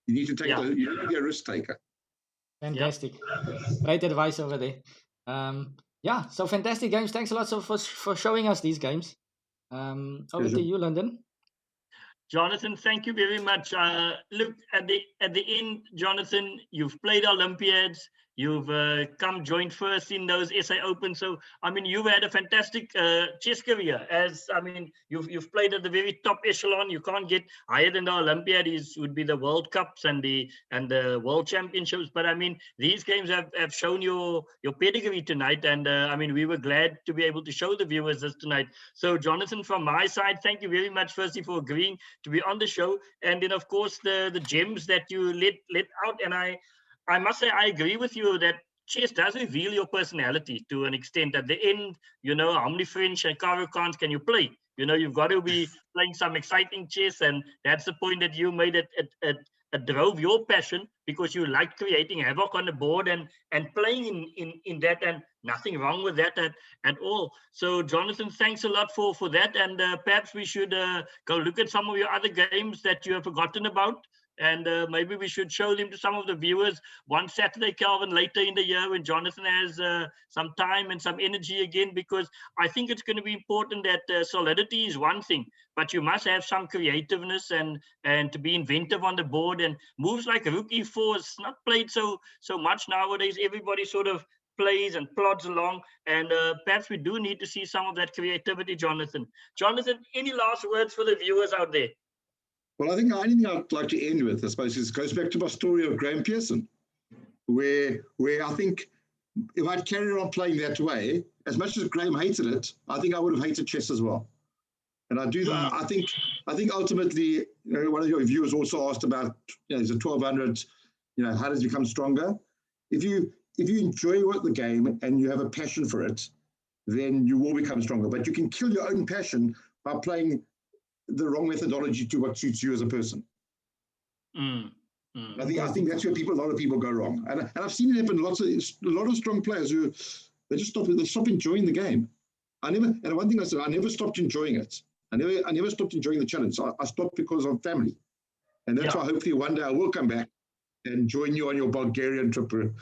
You need to take. You need to be a risk taker. Fantastic, great advice over there. So fantastic games. Thanks a lot for showing us these games. Over to you, London. Jonathan, thank you very much. Look, at the end, Jonathan, you've played Olympiads. You've come joint first in those SA Open. So, I mean, you've had a fantastic chess career. You've played at the very top echelon. You can't get higher than the Olympiad. Would be the World Cups and the World Championships. But I mean, these games have shown your pedigree tonight. And we were glad to be able to show the viewers this tonight. So, Jonathan, from my side, thank you very much, firstly, for agreeing to be on the show. And then, of course, the gems that you let out. And I must say, I agree with you that chess does reveal your personality to an extent. At the end, how many French and Carocans can you play? You've got to be playing some exciting chess. And that's the point that you made. It drove your passion because you like creating havoc on the board and playing in that, and nothing wrong with that at all. So, Jonathan, thanks a lot for that. And perhaps we should go look at some of your other games that you have forgotten about. And maybe we should show them to some of the viewers one Saturday, Calvin, later in the year when Jonathan has some time and some energy again, because I think it's going to be important that solidity is one thing, but you must have some creativeness and to be inventive on the board. And moves like Rook E4 is not played so much nowadays. Everybody sort of plays and plods along, and perhaps we do need to see some of that creativity, Jonathan. Jonathan, any last words for the viewers out there? Well, I think the only thing I'd like to end with, I suppose, goes back to my story of Graham Pearson, where I think if I'd carried on playing that way, as much as Graham hated it, I think I would have hated chess as well. And I think ultimately, one of your viewers also asked about, is it 1200, how does it become stronger? If you enjoy the game and you have a passion for it, then you will become stronger. But you can kill your own passion by playing the wrong methodology to what suits you as a person. I think that's where a lot of people go wrong, and I've seen it happen. A lot of strong players who they stop enjoying the game. One thing I said, I never stopped enjoying it. I never stopped enjoying the challenge. So I stopped because of family, and that's why hopefully one day I will come back and join you on your Bulgarian trip. We'll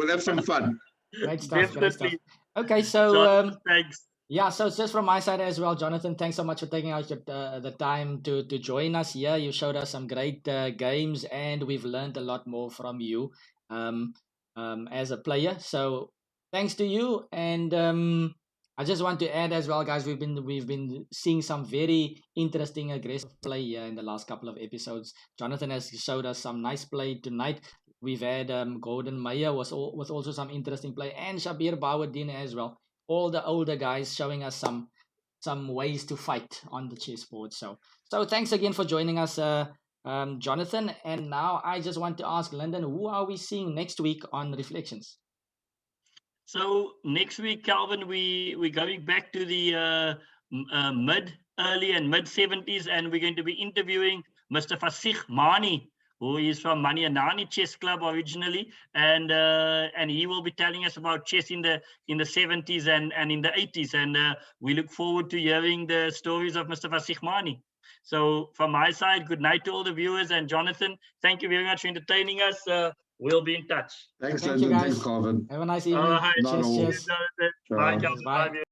have some fun. Great stuff. Okay, so thanks. Yeah, so just from my side as well, Jonathan, thanks so much for taking out the time to join us here. You showed us some great games, and we've learned a lot more from you as a player. So thanks to you. And I just want to add as well, guys, we've been seeing some very interesting, aggressive play here in the last couple of episodes. Jonathan has showed us some nice play tonight. We've had Gordon Meyer with also some interesting play, and Shabir Bouah as well. All the older guys showing us some ways to fight on the chessboard. So thanks again for joining us, Jonathan. And now I just want to ask Lyndon, who are we seeing next week on Reflections? So next week, Calvin, we're going back to the early and mid 70s, and we're going to be interviewing Mr. Fasih Mani, who is from Manianani Chess Club originally, and he will be telling us about chess in the 70s and in the 80s, and we look forward to hearing the stories of Mr. Fasih Mani. So from my side, good night to all the viewers, and Jonathan, thank you very much for entertaining us. We'll be in touch. Thanks, Thank you, Lyndon. guys. Thanks, Calvin. Have a nice All evening. right. Not all. Cheers. Jonathan. Ciao. Bye, Calvin. Bye. Bye.